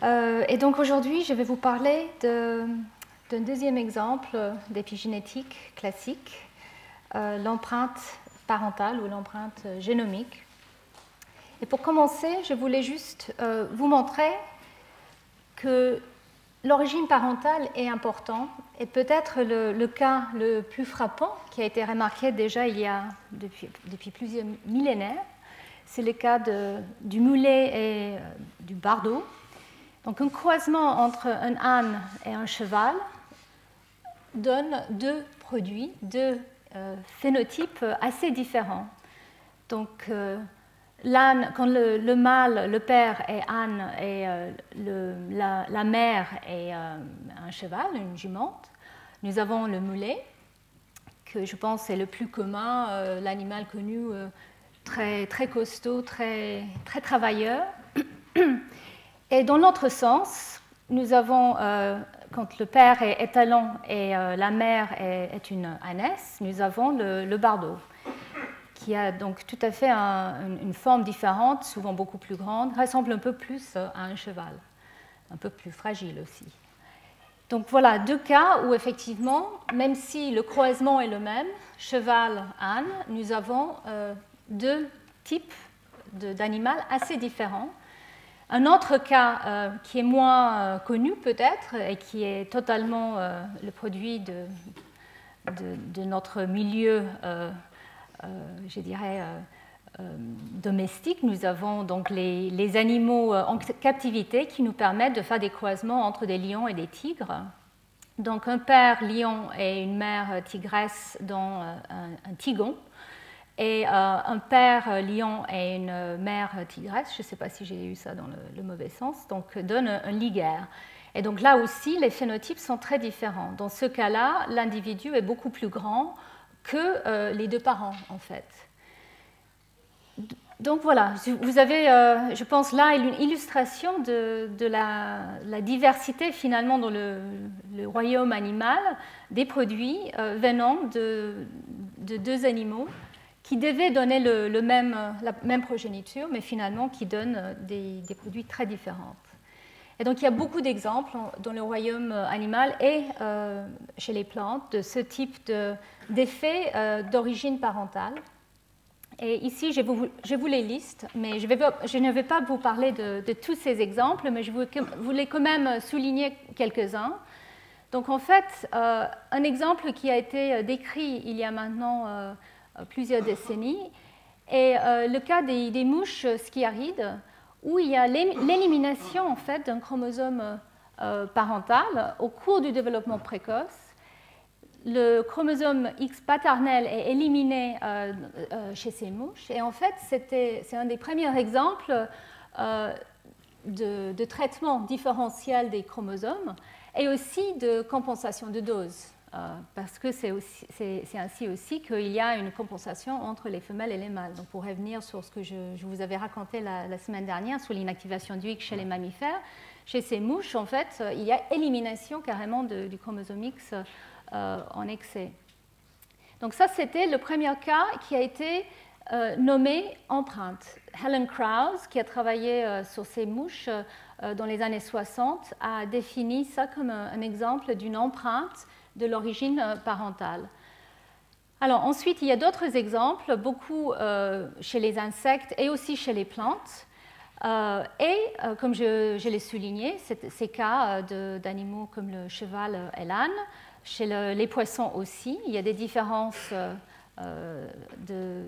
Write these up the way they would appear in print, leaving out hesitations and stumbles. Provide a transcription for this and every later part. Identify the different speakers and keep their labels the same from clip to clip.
Speaker 1: Et donc aujourd'hui, je vais vous parler d'un deuxième exemple d'épigénétique classique, l'empreinte parentale ou l'empreinte génomique. Et pour commencer, je voulais juste vous montrer que l'origine parentale est importante et peut-être le cas le plus frappant qui a été remarqué déjà depuis plusieurs millénaires, c'est le cas du mulet et du bardeau. Donc un croisement entre un âne et un cheval donne deux produits, deux phénotypes assez différents. Donc l'âne, quand le mâle, le père est âne et la mère est un cheval, une jumente, nous avons le mulet, que je pense est le plus commun, l'animal connu très, très costaud, très, très travailleur. Et dans l'autre sens, nous avons, quand le père est étalon et la mère est une ânesse, nous avons le bardeau, qui a donc tout à fait une forme différente, souvent beaucoup plus grande, ressemble un peu plus à un cheval, un peu plus fragile aussi. Donc voilà deux cas où effectivement, même si le croisement est le même, cheval-âne, nous avons deux types d'animaux assez différents. Un autre cas qui est moins connu peut-être et qui est totalement le produit de notre milieu, je dirais, domestique, nous avons donc les animaux en captivité qui nous permettent de faire des croisements entre des lions et des tigres. Donc un père lion et une mère tigresse dans un tigon. Et un père lion et une mère tigresse, je ne sais pas si j'ai eu ça dans le mauvais sens, donc donne un liguère. Et donc là aussi, les phénotypes sont très différents. Dans ce cas-là, l'individu est beaucoup plus grand que les deux parents, en fait. Donc voilà, vous avez, je pense, là une illustration de la diversité finalement dans le royaume animal des produits venant de deux animaux qui devaient donner la même progéniture, mais finalement qui donnent des produits très différents. Et donc il y a beaucoup d'exemples dans le royaume animal et chez les plantes de ce type d'effet d'origine parentale. Et ici, je vous les liste, mais je ne vais pas vous parler de tous ces exemples, mais je voulais quand même souligner quelques-uns. Donc en fait, un exemple qui a été décrit il y a maintenant plusieurs décennies est le cas des mouches sciarides, où il y a l'élimination en fait, d'un chromosome parental au cours du développement précoce. Le chromosome X paternel est éliminé chez ces mouches. Et en fait, c'est un des premiers exemples de traitement différentiel des chromosomes et aussi de compensation de dose. Parce que c'est ainsi aussi qu'il y a une compensation entre les femelles et les mâles. Donc pour revenir sur ce que je vous avais raconté la semaine dernière sur l'inactivation du X chez les mammifères, chez ces mouches, en fait, il y a élimination carrément du chromosome X en excès. Donc ça, c'était le premier cas qui a été nommé empreinte. Helen Krause, qui a travaillé sur ces mouches dans les années 60, a défini ça comme un exemple d'une empreinte de l'origine parentale. Alors ensuite, il y a d'autres exemples, beaucoup chez les insectes et aussi chez les plantes. Comme je l'ai souligné, ces cas d'animaux comme le cheval et l'âne, chez les poissons aussi, il y a des différences de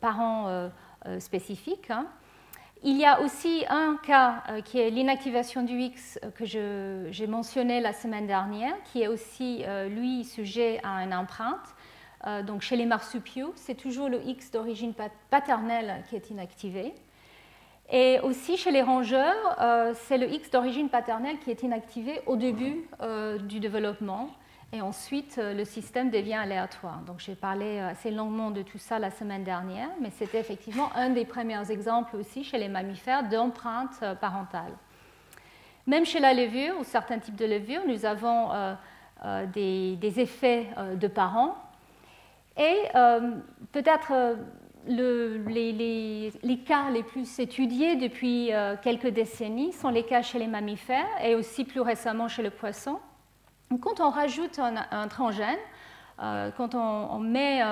Speaker 1: parents spécifiques. Hein. Il y a aussi un cas qui est l'inactivation du X que j'ai mentionné la semaine dernière, qui est aussi, lui, sujet à une empreinte. Donc chez les marsupiaux, c'est toujours le X d'origine paternelle qui est inactivé. Et aussi chez les rongeurs, c'est le X d'origine paternelle qui est inactivé au début du développement. Et ensuite, le système devient aléatoire. Donc, j'ai parlé assez longuement de tout ça la semaine dernière, mais c'était effectivement un des premiers exemples aussi chez les mammifères d'empreinte parentale. Même chez la levure, ou certains types de levure, nous avons des effets de parents. Et peut-être les cas les plus étudiés depuis quelques décennies sont les cas chez les mammifères et aussi plus récemment chez le poisson. Quand on rajoute un transgène, quand on met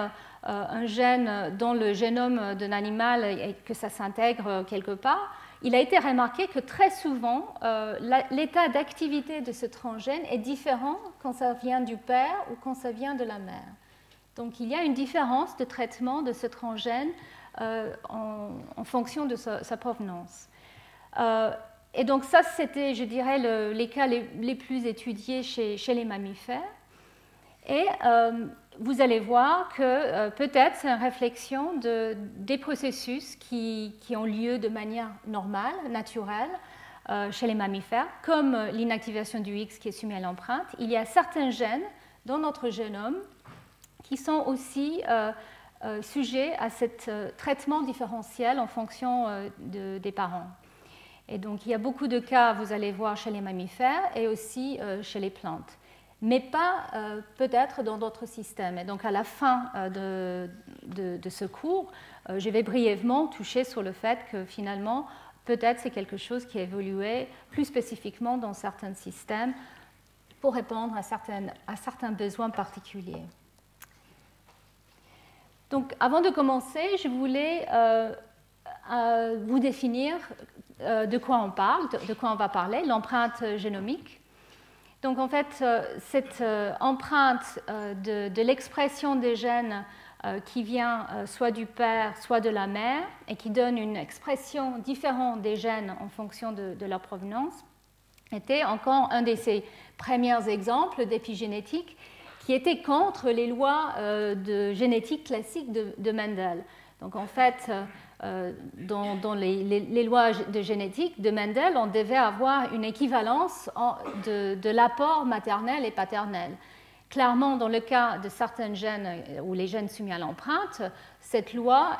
Speaker 1: un gène dans le génome d'un animal et que ça s'intègre quelque part, il a été remarqué que très souvent, l'état d'activité de ce transgène est différent quand ça vient du père ou quand ça vient de la mère. Donc il y a une différence de traitement de ce transgène en fonction de sa provenance. Et donc ça, c'était, je dirais, les cas les plus étudiés chez les mammifères. Et vous allez voir que peut-être c'est une réflexion des processus qui ont lieu de manière normale, naturelle, chez les mammifères, comme l'inactivation du X qui est soumis à l'empreinte. Il y a certains gènes dans notre génome qui sont aussi sujets à ce traitement différentiel en fonction des parents. Et donc, il y a beaucoup de cas, vous allez voir, chez les mammifères et aussi chez les plantes, mais pas peut-être dans d'autres systèmes. Et donc, à la fin de ce cours, je vais brièvement toucher sur le fait que finalement, peut-être c'est quelque chose qui a évolué plus spécifiquement dans certains systèmes pour répondre à certains besoins particuliers. Donc, avant de commencer, je voulais vous définir de quoi on parle, de quoi on va parler, l'empreinte génomique. Donc, en fait, cette empreinte de l'expression des gènes qui vient soit du père, soit de la mère, et qui donne une expression différente des gènes en fonction de leur provenance, était encore un de ces premiers exemples d'épigénétique qui était contre les lois de génétique classique de Mendel. Donc en fait, dans les lois de génétique de Mendel, on devait avoir une équivalence de l'apport maternel et paternel. Clairement, dans le cas de certains gènes ou les gènes soumis à l'empreinte, cette loi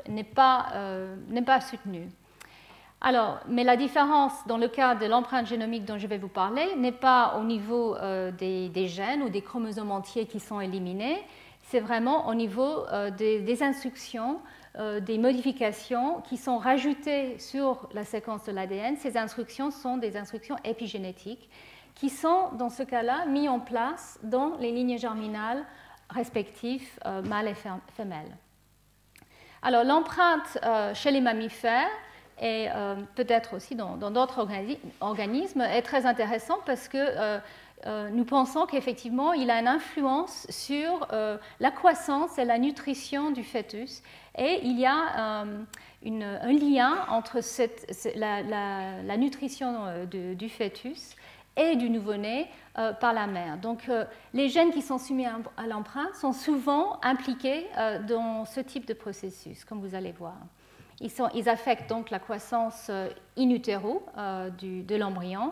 Speaker 1: n'est pas soutenue. Alors, mais la différence dans le cas de l'empreinte génomique dont je vais vous parler n'est pas au niveau des gènes ou des chromosomes entiers qui sont éliminés, c'est vraiment au niveau des instructions, des modifications qui sont rajoutées sur la séquence de l'ADN. Ces instructions sont des instructions épigénétiques qui sont, dans ce cas-là, mises en place dans les lignes germinales respectives mâles et femelles. Alors, l'empreinte chez les mammifères et peut-être aussi dans d'autres organismes, est très intéressant parce que nous pensons qu'effectivement, il a une influence sur la croissance et la nutrition du fœtus. Et il y a un lien entre la nutrition du fœtus et du nouveau-né par la mère. Donc, les gènes qui sont soumis à l'empreinte sont souvent impliqués dans ce type de processus, comme vous allez voir. Ils affectent donc la croissance in utero de l'embryon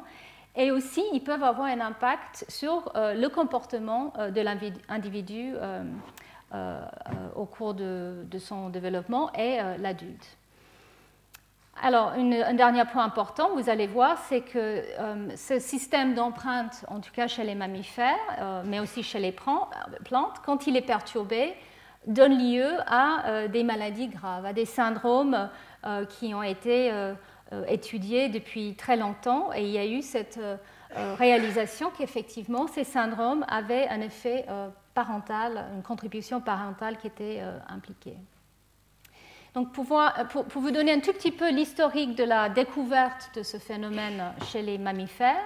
Speaker 1: et aussi ils peuvent avoir un impact sur le comportement de l'individu au cours de son développement et l'adulte. Alors, un dernier point important, vous allez voir, c'est que ce système d'empreinte, en tout cas chez les mammifères, mais aussi chez les plantes, quand il est perturbé, donne lieu à des maladies graves, à des syndromes qui ont été étudiés depuis très longtemps. Et il y a eu cette réalisation qu'effectivement, ces syndromes avaient un effet parental, une contribution parentale qui était impliquée. Donc, pour vous donner un tout petit peu l'historique de la découverte de ce phénomène chez les mammifères,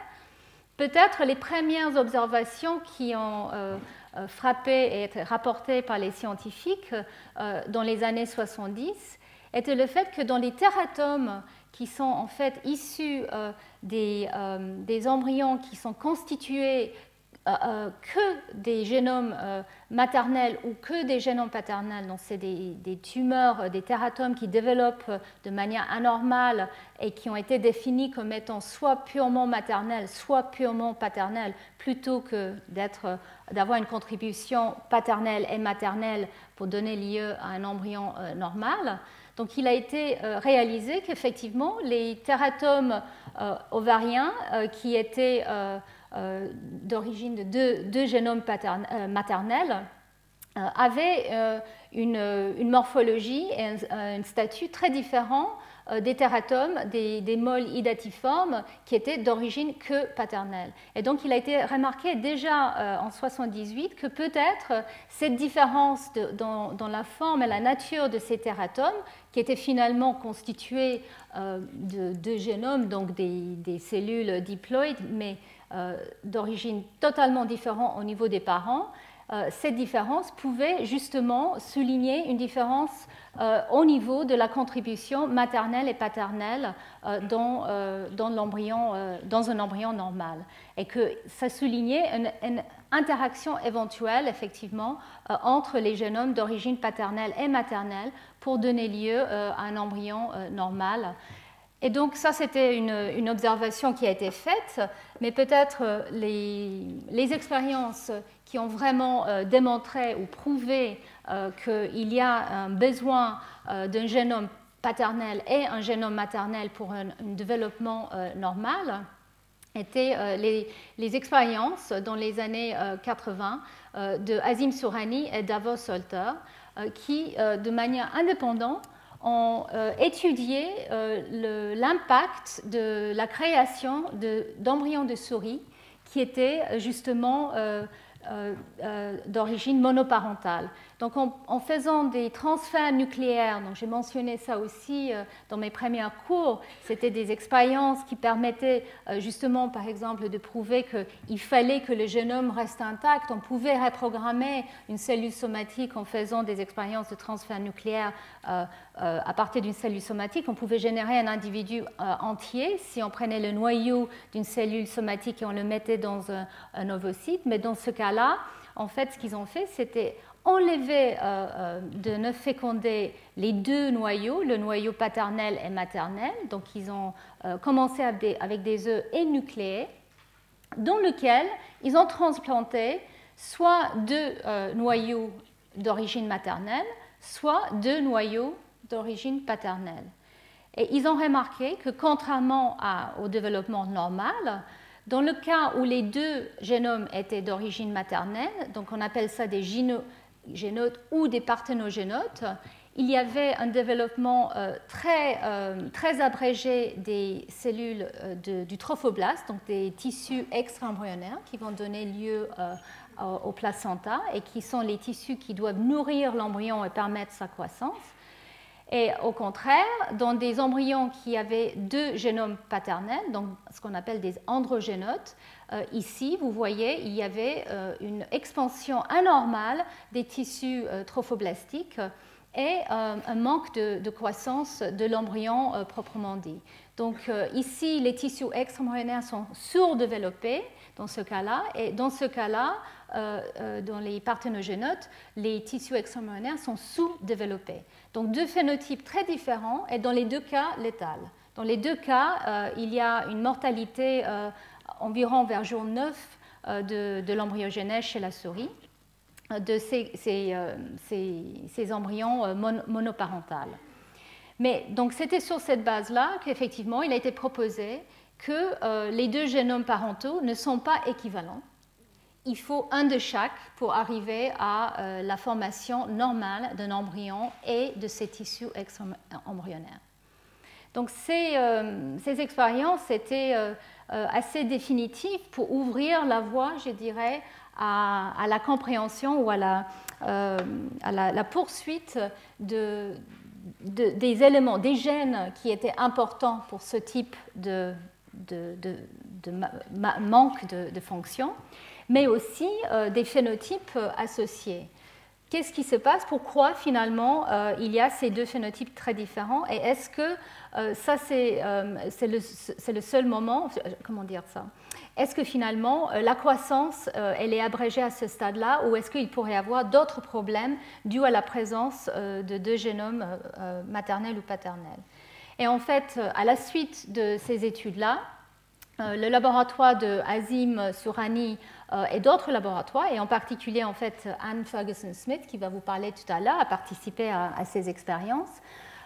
Speaker 1: peut-être les premières observations qui ont frappé et été rapportées par les scientifiques dans les années 70 était le fait que dans les tératomes qui sont en fait issus des embryons qui sont constitués que des génomes maternels ou que des génomes paternels, donc c'est des tumeurs, des tératomes qui développent de manière anormale et qui ont été définis comme étant soit purement maternels, soit purement paternels, plutôt que d'avoir une contribution paternelle et maternelle pour donner lieu à un embryon normal. Donc il a été réalisé qu'effectivement les tératomes ovariens qui étaient d'origine de deux génomes maternels avaient une morphologie et un statut très différent des teratomes, des molles idatiformes qui étaient d'origine que paternelle. Et donc il a été remarqué déjà en 1978 que peut-être cette différence dans la forme et la nature de ces teratomes, qui étaient finalement constitués de deux génomes, donc des cellules diploïdes, mais d'origine totalement différente au niveau des parents, cette différence pouvait justement souligner une différence au niveau de la contribution maternelle et paternelle dans un embryon normal. Et que ça soulignait une interaction éventuelle, effectivement, entre les génomes d'origine paternelle et maternelle pour donner lieu à un embryon normal. Et donc ça, c'était une observation qui a été faite, mais peut-être les expériences qui ont vraiment démontré ou prouvé qu'il y a un besoin d'un génome paternel et un génome maternel pour un développement normal étaient les expériences dans les années 80 de Azim Sourani et Davos Solter qui, de manière indépendante, ont étudié l'impact de la création d'embryons de souris qui étaient justement d'origine monoparentale. Donc en faisant des transferts nucléaires, donc j'ai mentionné ça aussi dans mes premiers cours, c'était des expériences qui permettaient justement par exemple de prouver qu'il fallait que le génome reste intact. On pouvait reprogrammer une cellule somatique en faisant des expériences de transfert nucléaire à partir d'une cellule somatique. On pouvait générer un individu entier si on prenait le noyau d'une cellule somatique et on le mettait dans un ovocyte, mais dans ce cas-là, en fait, ce qu'ils ont fait, c'était enlever de ne féconder les deux noyaux, le noyau paternel et maternel. Donc, ils ont commencé avec des œufs énucléés, dans lesquels ils ont transplanté soit deux noyaux d'origine maternelle, soit deux noyaux d'origine paternelle. Et ils ont remarqué que, contrairement au développement normal, dans le cas où les deux génomes étaient d'origine maternelle, donc on appelle ça des génotes ou des parthénogénotes, il y avait un développement très abrégé des cellules du trophoblaste, donc des tissus extra-embryonnaires qui vont donner lieu au placenta et qui sont les tissus qui doivent nourrir l'embryon et permettre sa croissance. Et au contraire, dans des embryons qui avaient deux génomes paternels, donc ce qu'on appelle des androgénotes, ici, vous voyez, il y avait une expansion anormale des tissus trophoblastiques et un manque de croissance de l'embryon proprement dit. Donc ici, les tissus extra-embryonnaires sont surdéveloppés dans ce cas-là, et dans ce cas-là, dans les parthénogénotes, les tissus extra-embryonnaires sont sous-développés. Donc deux phénotypes très différents et dans les deux cas létals. Dans les deux cas, il y a une mortalité environ vers jour 9 de l'embryogenèse chez la souris, de ces embryons monoparentales. Mais donc c'était sur cette base-là qu'effectivement il a été proposé que les deux génomes parentaux ne sont pas équivalents. Il faut un de chaque pour arriver à la formation normale d'un embryon et de ses tissus extra-embryonnaires. Donc ces expériences étaient assez définitives pour ouvrir la voie, je dirais, à la compréhension ou à la poursuite des éléments, des gènes qui étaient importants pour ce type de manque de fonction, mais aussi des phénotypes associés. Qu'est-ce qui se passe? Pourquoi finalement il y a ces deux phénotypes très différents? Et est-ce que ça c'est le seul moment, comment dire ça? Est-ce que finalement la croissance elle est abrégée à ce stade-là, ou est-ce qu'il pourrait y avoir d'autres problèmes dus à la présence de deux génomes maternels ou paternels? Et en fait, à la suite de ces études-là, le laboratoire de Azim Sourani et d'autres laboratoires, et en particulier en fait Anne Ferguson-Smith, qui va vous parler tout à l'heure, a participé à ces expériences.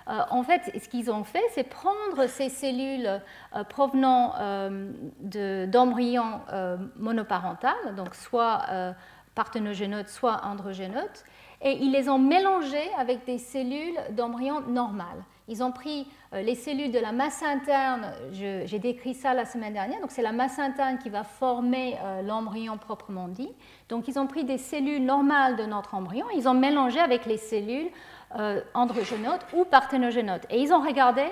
Speaker 1: En fait, ce qu'ils ont fait, c'est prendre ces cellules provenant d'embryons monoparentales, donc soit parthénogénotes, soit androgénotes, et ils les ont mélangés avec des cellules d'embryons normales. Ils ont pris les cellules de la masse interne, j'ai décrit ça la semaine dernière, donc c'est la masse interne qui va former l'embryon proprement dit. Donc ils ont pris des cellules normales de notre embryon, ils ont mélangé avec les cellules androgénotes ou parthénogénotes. Et ils ont regardé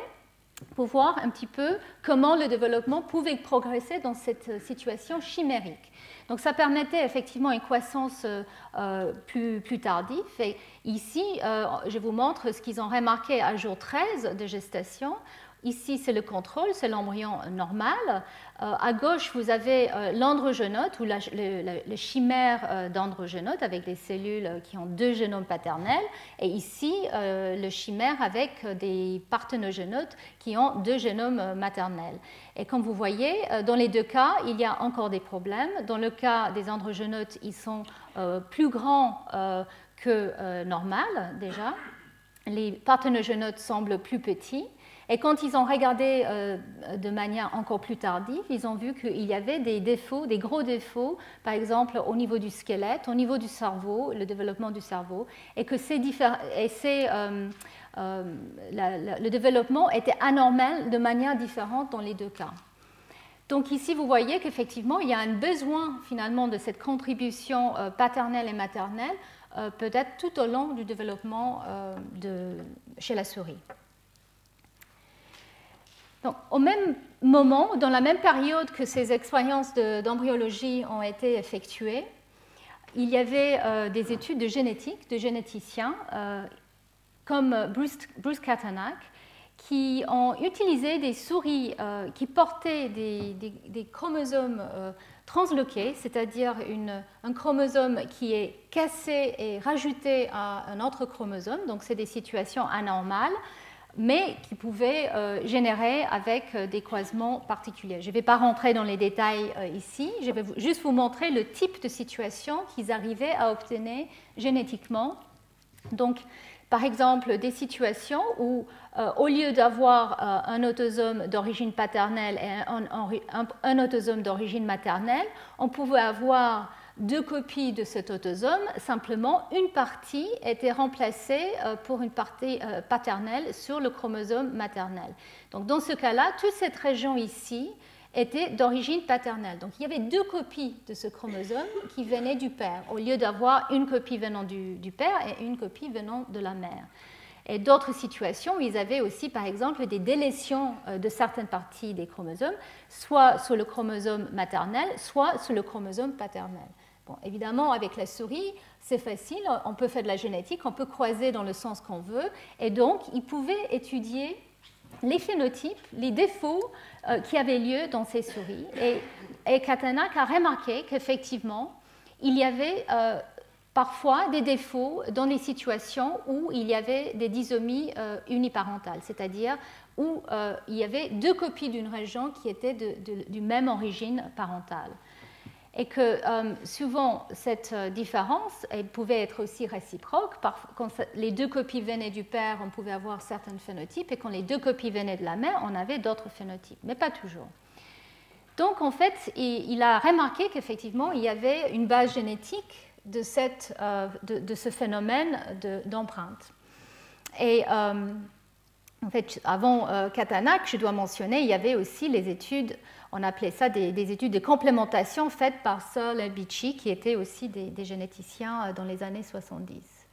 Speaker 1: pour voir un petit peu comment le développement pouvait progresser dans cette situation chimérique. Donc ça permettait effectivement une croissance plus tardive. Et ici, je vous montre ce qu'ils ont remarqué à jour 13 de gestation. Ici, c'est le contrôle, c'est l'embryon normal. À gauche, vous avez l'androgénote ou le chimère d'androgénote avec des cellules qui ont 2 génomes paternels. Et ici, le chimère avec des parthénogénotes qui ont 2 génomes maternels. Et comme vous voyez, dans les 2 cas, il y a encore des problèmes. Dans le cas des androgénotes, ils sont plus grands que normal déjà. Les parthénogénotes semblent plus petits. Et quand ils ont regardé de manière encore plus tardive, ils ont vu qu'il y avait des défauts, des gros défauts, par exemple au niveau du squelette, au niveau du cerveau, le développement du cerveau, et que le développement était anormal de manière différente dans les 2 cas. Donc ici, vous voyez qu'effectivement, il y a un besoin finalement de cette contribution paternelle et maternelle, peut-être tout au long du développement chez la souris. Donc, au même moment, dans la même période que ces expériences d'embryologie ont été effectuées, il y avait des études de génétique, de généticiens, comme Bruce Katanach, qui ont utilisé des souris qui portaient des chromosomes transloqués, c'est-à-dire un chromosome qui est cassé et rajouté à un autre chromosome, donc c'est des situations anormales, mais qui pouvaient générer avec des croisements particuliers. Je ne vais pas rentrer dans les détails ici, je vais juste vous montrer le type de situation qu'ils arrivaient à obtenir génétiquement. Donc, par exemple, des situations où, au lieu d'avoir un autosome d'origine paternelle et un autosome d'origine maternelle, on pouvait avoir 2 copies de cet autosome, simplement une partie était remplacée pour une partie paternelle sur le chromosome maternel. Donc dans ce cas-là, toute cette région ici était d'origine paternelle. Donc il y avait 2 copies de ce chromosome qui venaient du père, au lieu d'avoir une copie venant du père et une copie venant de la mère. Et d'autres situations, ils avaient aussi, par exemple, des délétions de certaines parties des chromosomes, soit sur le chromosome maternel, soit sur le chromosome paternel. Bon, évidemment, avec la souris, c'est facile, on peut faire de la génétique, on peut croiser dans le sens qu'on veut, et donc ils pouvaient étudier les phénotypes, les défauts qui avaient lieu dans ces souris. Et Katanach a remarqué qu'effectivement, il y avait parfois des défauts dans les situations où il y avait des disomies uniparentales, c'est-à-dire où il y avait 2 copies d'une région qui étaient du même origine parentale. Et que souvent, cette différence elle pouvait être aussi réciproque. Quand les 2 copies venaient du père, on pouvait avoir certains phénotypes, et quand les 2 copies venaient de la mère, on avait d'autres phénotypes, mais pas toujours. Donc, en fait, il a remarqué qu'effectivement, il y avait une base génétique de ce phénomène d'empreinte. Et en fait, avant Katanach, je dois mentionner, il y avait aussi les études, on appelait ça des études de complémentation faites par Searle et Beachy, qui étaient aussi des généticiens dans les années 70.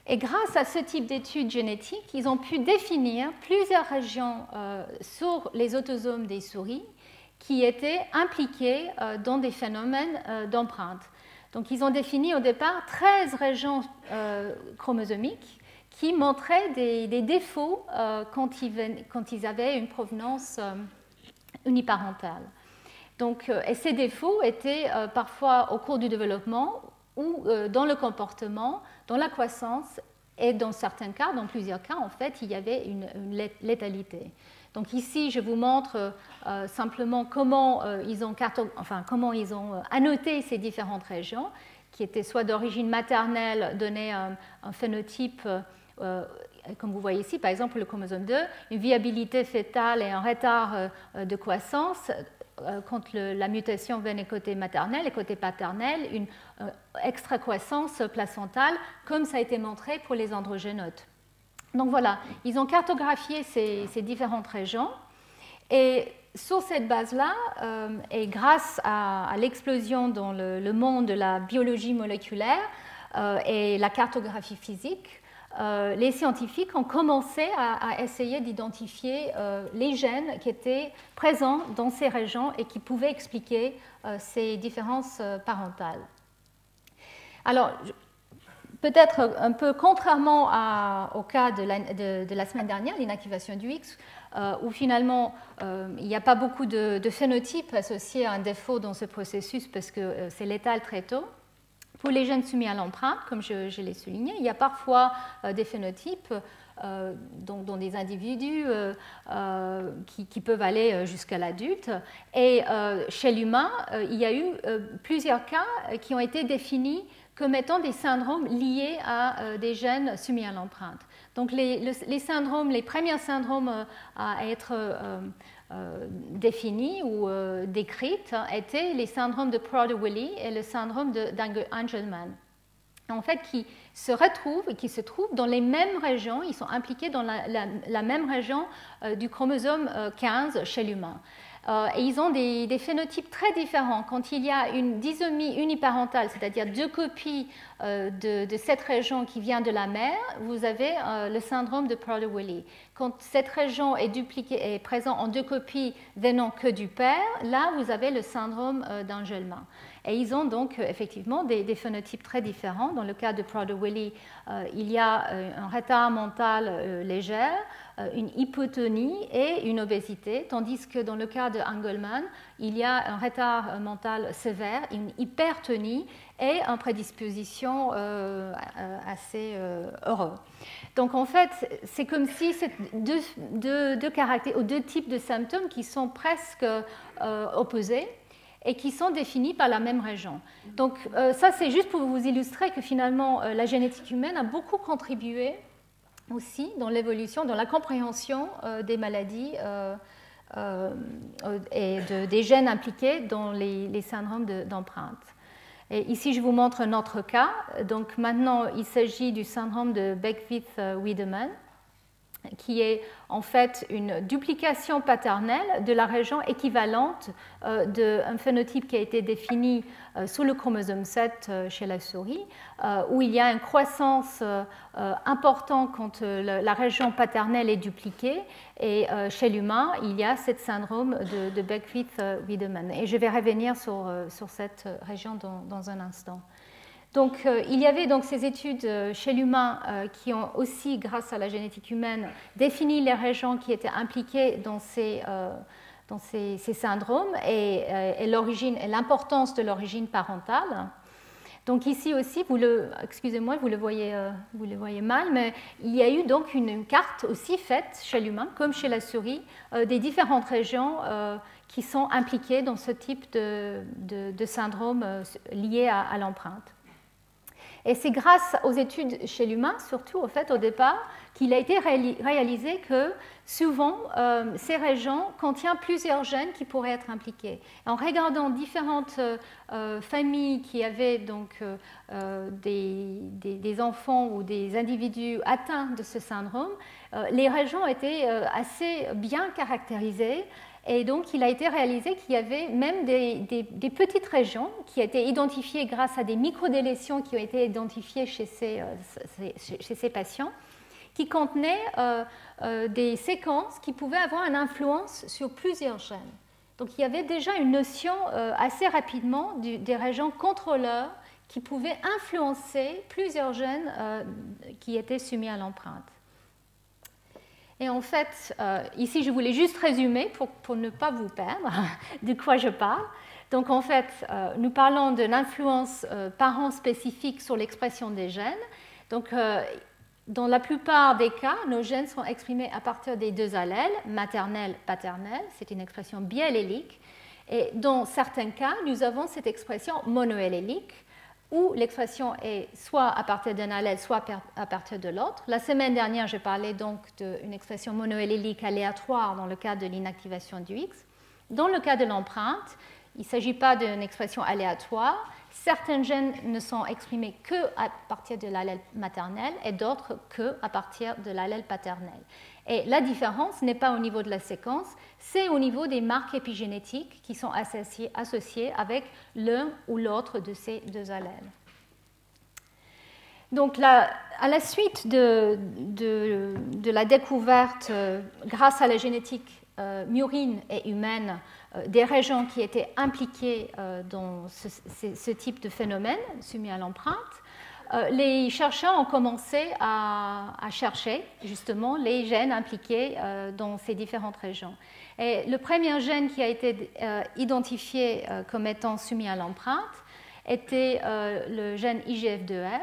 Speaker 1: Et grâce à ce type d'études génétiques, ils ont pu définir plusieurs régions sur les autosomes des souris qui étaient impliquées dans des phénomènes d'empreinte. Donc, ils ont défini au départ 13 régions chromosomiques qui montraient des défauts quand ils avaient une provenance uniparentale. Donc, et ces défauts étaient parfois au cours du développement ou dans le comportement, dans la croissance, et dans certains cas, dans plusieurs cas, en fait, il y avait une létalité. Donc ici, je vous montre simplement comment ils ont annoté ces différentes régions, qui étaient soit d'origine maternelle, donnaient un phénotype, comme vous voyez ici, par exemple le chromosome 2, une viabilité fœtale et un retard de croissance, quand la mutation venait côté maternel et côté paternel, une extra-croissance placentale, comme ça a été montré pour les androgénotes. Donc voilà, ils ont cartographié ces différentes régions. Et sur cette base-là, et grâce à l'explosion dans le monde de la biologie moléculaire et la cartographie physique, les scientifiques ont commencé à essayer d'identifier les gènes qui étaient présents dans ces régions et qui pouvaient expliquer ces différences parentales. Alors, peut-être un peu contrairement au cas de la semaine dernière, l'inactivation du X, où finalement il n'y a pas beaucoup de phénotypes associés à un défaut dans ce processus parce que c'est létal très tôt. Pour les gènes soumis à l'empreinte, comme je l'ai souligné, il y a parfois des phénotypes dans des individus qui peuvent aller jusqu'à l'adulte. Et chez l'humain, il y a eu plusieurs cas qui ont été définis comme étant des syndromes liés à des gènes soumis à l'empreinte. Donc les syndromes, les premiers syndromes à être définis ou décrits étaient les syndromes de Prader-Willi et le syndrome d'Angelman. En fait, qui se retrouvent et qui se trouvent dans les mêmes régions, ils sont impliqués dans la même région du chromosome 15 chez l'humain. Et ils ont des phénotypes très différents. Quand il y a une disomie uniparentale, c'est-à-dire deux copies de cette région qui vient de la mère, vous avez le syndrome de Prader-Willi. Quand cette région est présente en deux copies venant que du père, là, vous avez le syndrome d'Angelman. Et ils ont donc effectivement des phénotypes très différents. Dans le cas de Prader-Willi, il y a un retard mental léger, une hypotonie et une obésité, tandis que dans le cas de Angelman, il y a un retard mental sévère, une hypertonie et une prédisposition assez heureuse. Donc en fait, c'est comme si c'est deux caractères ou deux types de symptômes qui sont presque opposés et qui sont définis par la même région. Donc ça, c'est juste pour vous illustrer que finalement, la génétique humaine a beaucoup contribué aussi dans l'évolution, dans la compréhension des maladies et des gènes impliqués dans les syndromes d'empreinte. Et ici, je vous montre un autre cas. Donc maintenant, il s'agit du syndrome de Beckwith-Wiedemann, qui est en fait une duplication paternelle de la région équivalente d'un phénotype qui a été défini sous le chromosome 7 chez la souris, où il y a une croissance importante quand la région paternelle est dupliquée, et chez l'humain, il y a ce syndrome de Beckwith-Wiedemann. Et je vais revenir sur cette région dans un instant. Donc, il y avait donc ces études chez l'humain qui ont aussi, grâce à la génétique humaine, défini les régions qui étaient impliquées dans ces syndromes et l'origine et l'importance de l'origine parentale. Donc ici aussi, excusez-moi, vous le voyez mal, mais il y a eu donc une carte aussi faite chez l'humain, comme chez la souris, des différentes régions qui sont impliquées dans ce type de syndrome lié à l'empreinte. Et c'est grâce aux études chez l'humain, surtout au fait au départ, qu'il a été réalisé que souvent ces régions contiennent plusieurs gènes qui pourraient être impliqués. En regardant différentes familles qui avaient donc des enfants ou des individus atteints de ce syndrome, les régions étaient assez bien caractérisées. Et donc, il a été réalisé qu'il y avait même des petites régions qui étaient identifiées grâce à des microdélétions qui ont été identifiées chez ces patients, qui contenaient des séquences qui pouvaient avoir une influence sur plusieurs gènes. Donc, il y avait déjà une notion assez rapidement des régions contrôleurs qui pouvaient influencer plusieurs gènes qui étaient soumis à l'empreinte. Et en fait, ici, je voulais juste résumer pour ne pas vous perdre de quoi je parle. Donc, en fait, nous parlons d'une influence parent spécifique sur l'expression des gènes. Donc, dans la plupart des cas, nos gènes sont exprimés à partir des deux allèles, maternel, paternel. C'est une expression biallélique. Et dans certains cas, nous avons cette expression monoallélique, où l'expression est soit à partir d'un allèle, soit à partir de l'autre. La semaine dernière, je parlais donc d'une expression monoallélique aléatoire dans le cas de l'inactivation du X. Dans le cas de l'empreinte, il ne s'agit pas d'une expression aléatoire. Certains gènes ne sont exprimés qu'à partir de l'allèle maternel et d'autres qu'à partir de l'allèle paternel. Et la différence n'est pas au niveau de la séquence, c'est au niveau des marques épigénétiques qui sont associées avec l'un ou l'autre de ces deux allèles. Donc, à la suite de la découverte, grâce à la génétique murine et humaine, des régions qui étaient impliquées dans ce type de phénomène soumis à l'empreinte, les chercheurs ont commencé à chercher justement les gènes impliqués dans ces différentes régions. Et le premier gène qui a été identifié comme étant soumis à l'empreinte était le gène IGF2R,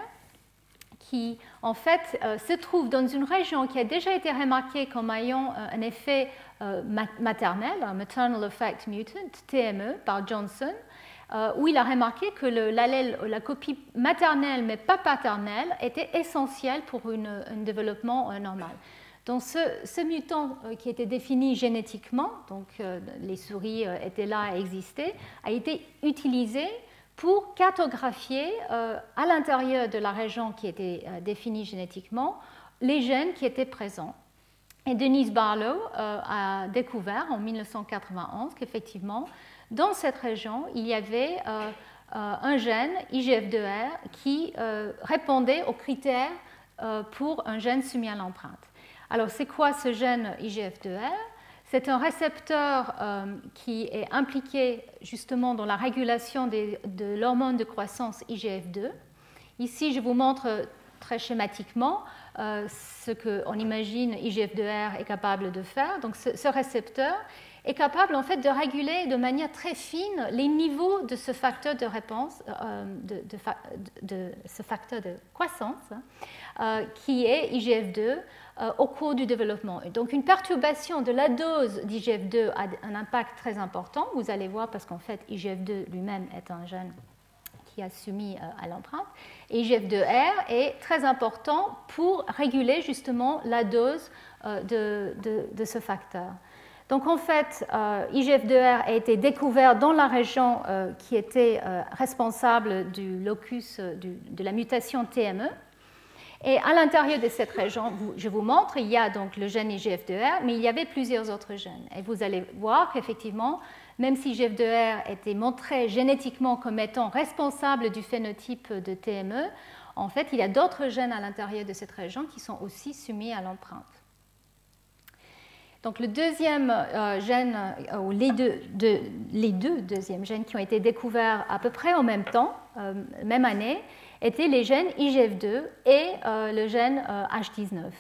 Speaker 1: qui en fait se trouve dans une région qui a déjà été remarquée comme ayant un effet maternel, un maternal effect mutant, TME, par Johnson, où il a remarqué que la copie maternelle mais pas paternelle était essentielle pour un développement normal. Donc ce mutant qui était défini génétiquement, donc les souris étaient là à exister, a été utilisé pour cartographier à l'intérieur de la région qui était définie génétiquement les gènes qui étaient présents. Et Denise Barlow a découvert en 1991 qu'effectivement, dans cette région, il y avait un gène IGF2R qui répondait aux critères pour un gène soumis à l'empreinte. Alors, c'est quoi ce gène IGF2R? C'est un récepteur qui est impliqué justement dans la régulation de l'hormone de croissance IGF2. Ici, je vous montre très schématiquement ce qu'on imagine IGF2R est capable de faire. Donc, ce récepteur est capable en fait de réguler de manière très fine les niveaux de ce facteur de réponse, de ce facteur de croissance qui est IGF2 au cours du développement. Et donc une perturbation de la dose d'IGF2 a un impact très important, vous allez voir, parce qu'en fait IGF2 lui-même est un gène qui est soumis à l'empreinte. Et IGF2R est très important pour réguler justement la dose de ce facteur. Donc en fait, IGF2R a été découvert dans la région qui était responsable du locus de la mutation TME. Et à l'intérieur de cette région, je vous montre, il y a donc le gène IGF2R, mais il y avait plusieurs autres gènes. Et vous allez voir qu'effectivement, même si IGF2R était montré génétiquement comme étant responsable du phénotype de TME, en fait, il y a d'autres gènes à l'intérieur de cette région qui sont aussi soumis à l'empreinte. Donc le deuxième gène, ou les deux deuxièmes gènes qui ont été découverts à peu près en même temps, même année, étaient les gènes IGF2 et le gène H19.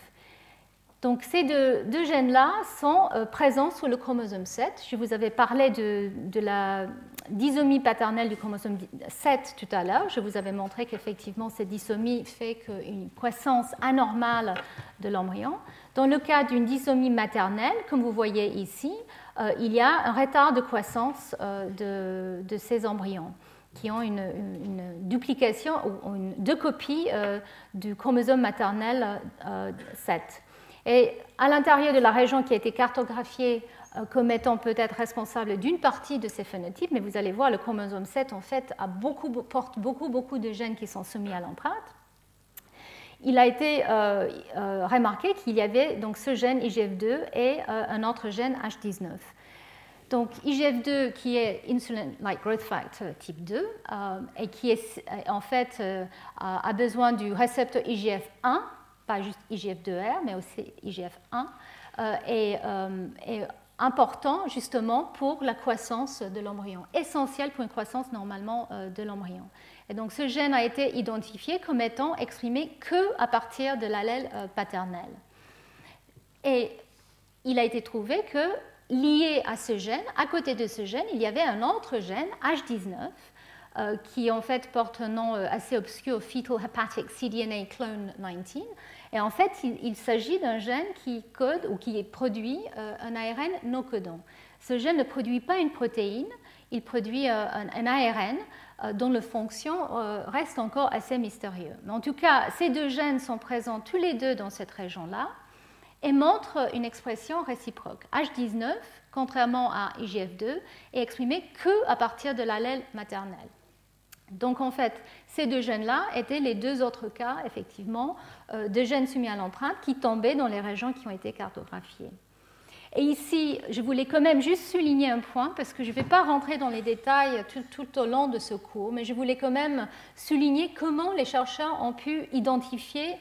Speaker 1: Donc ces deux gènes-là sont présents sur le chromosome 7. Je vous avais parlé de la disomie paternelle du chromosome 7 tout à l'heure. Je vous avais montré qu'effectivement cette disomie fait une croissance anormale de l'embryon. Dans le cas d'une disomie maternelle, comme vous voyez ici, il y a un retard de croissance de ces embryons qui ont une duplication ou deux copies du chromosome maternel 7. Et à l'intérieur de la région qui a été cartographiée comme étant peut-être responsable d'une partie de ces phénotypes, mais vous allez voir, le chromosome 7 en fait porte beaucoup de gènes qui sont soumis à l'empreinte. Il a été remarqué qu'il y avait donc ce gène IGF2 et un autre gène H19. Donc IGF2 qui est Insulin-like Growth Factor type 2 et qui est, en fait a besoin du récepteur IGF1, pas juste IGF2R, mais aussi IGF1, est important justement pour la croissance de l'embryon, essentiel pour une croissance normalement de l'embryon. Et donc ce gène a été identifié comme étant exprimé qu'à partir de l'allèle paternel. Et il a été trouvé que lié à ce gène, à côté de ce gène, il y avait un autre gène, H19, qui en fait porte un nom assez obscur, Fetal Hepatic cDNA Clone 19. Et en fait, il s'agit d'un gène qui code ou qui produit un ARN non codant. Ce gène ne produit pas une protéine, il produit un ARN dont la fonction reste encore assez mystérieuse. Mais en tout cas, ces deux gènes sont présents tous les deux dans cette région-là. et montre une expression réciproque. H19, contrairement à IGF2, est exprimé qu'à partir de l'allèle maternel. Donc en fait, ces deux gènes-là étaient les deux autres cas, effectivement, de gènes soumis à l'empreinte qui tombaient dans les régions qui ont été cartographiées. Et ici, je voulais quand même juste souligner un point, parce que je ne vais pas rentrer dans les détails tout au long de ce cours, mais je voulais quand même souligner comment les chercheurs ont pu identifier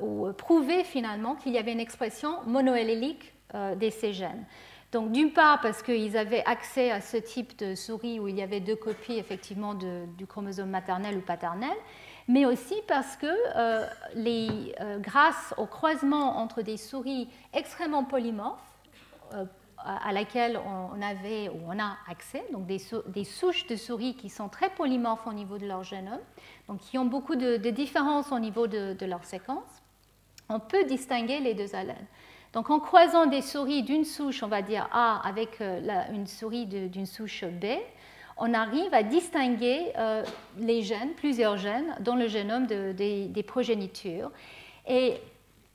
Speaker 1: ou prouver finalement qu'il y avait une expression monoallélique de ces gènes. Donc d'une part parce qu'ils avaient accès à ce type de souris où il y avait deux copies effectivement du chromosome maternel ou paternel, mais aussi parce que grâce au croisement entre des souris extrêmement polymorphes, à laquelle on a accès, donc des souches de souris qui sont très polymorphes au niveau de leur génome, donc qui ont beaucoup de différences au niveau de leur séquence, on peut distinguer les deux allèles. Donc en croisant des souris d'une souche, on va dire A, avec une souris d'une souche B, on arrive à distinguer les gènes, plusieurs gènes, dans le génome des progénitures. Et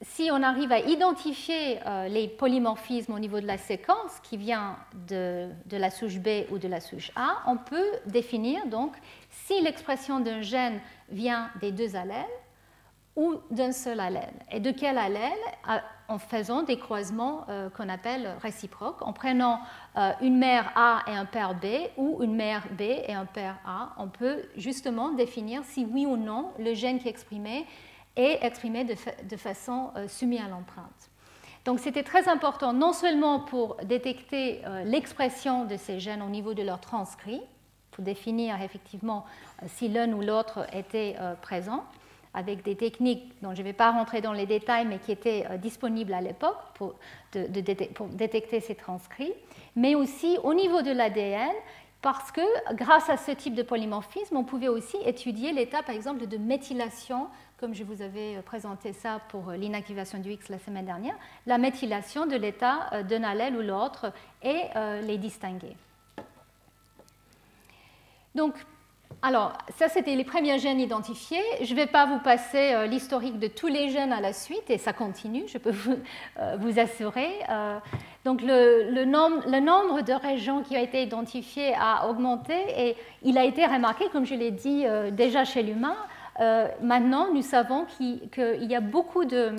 Speaker 1: si on arrive à identifier les polymorphismes au niveau de la séquence qui vient de la souche B ou de la souche A, on peut définir donc si l'expression d'un gène vient des deux allèles ou d'un seul allèle. Et de quel allèle? En faisant des croisements qu'on appelle réciproques, en prenant une mère A et un père B ou une mère B et un père A, on peut justement définir si oui ou non le gène qui est exprimé de façon soumise à l'empreinte. Donc c'était très important non seulement pour détecter l'expression de ces gènes au niveau de leur transcrit, pour définir effectivement si l'un ou l'autre était présent, avec des techniques dont je ne vais pas rentrer dans les détails, mais qui étaient disponibles à l'époque pour détecter ces transcrits, mais aussi au niveau de l'ADN, parce que grâce à ce type de polymorphisme, on pouvait aussi étudier l'état, par exemple, de méthylation, comme je vous avais présenté ça pour l'inactivation du X la semaine dernière, la méthylation de l'état d'un allèle ou l'autre et les distinguer. Donc, alors, ça, c'était les premiers gènes identifiés. Je ne vais pas vous passer l'historique de tous les gènes à la suite, et ça continue, je peux vous assurer. Donc, le nombre de régions qui ont été identifiées a augmenté, et il a été remarqué, comme je l'ai dit déjà chez l'humain. Maintenant, nous savons qu'il y a beaucoup de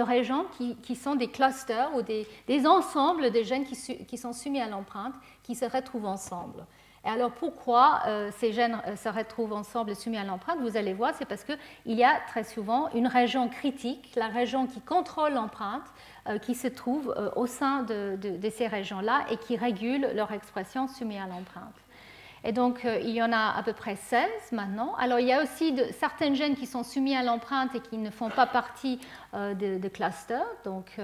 Speaker 1: régions qui sont des clusters ou des ensembles de gènes qui sont soumis à l'empreinte, qui se retrouvent ensemble. Et alors pourquoi ces gènes se retrouvent ensemble soumis à l'empreinte? Vous allez voir, c'est parce qu'il y a très souvent une région critique, la région qui contrôle l'empreinte, qui se trouve au sein de ces régions-là et qui régule leur expression soumise à l'empreinte. Et donc, il y en a à peu près 16 maintenant. Alors, il y a aussi certains gènes qui sont soumis à l'empreinte et qui ne font pas partie de clusters. Donc,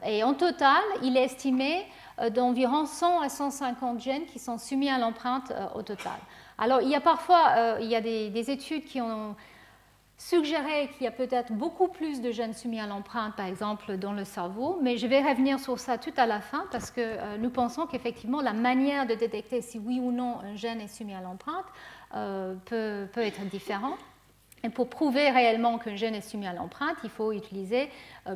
Speaker 1: et en total, il est estimé d'environ 100 à 150 gènes qui sont soumis à l'empreinte au total. Alors, il y a parfois des études qui ont suggéré qu'il y a peut-être beaucoup plus de gènes soumis à l'empreinte, par exemple, dans le cerveau, mais je vais revenir sur ça tout à la fin parce que nous pensons qu'effectivement, la manière de détecter si oui ou non un gène est soumis à l'empreinte peut être différente. Et pour prouver réellement qu'un gène est soumis à l'empreinte, il faut utiliser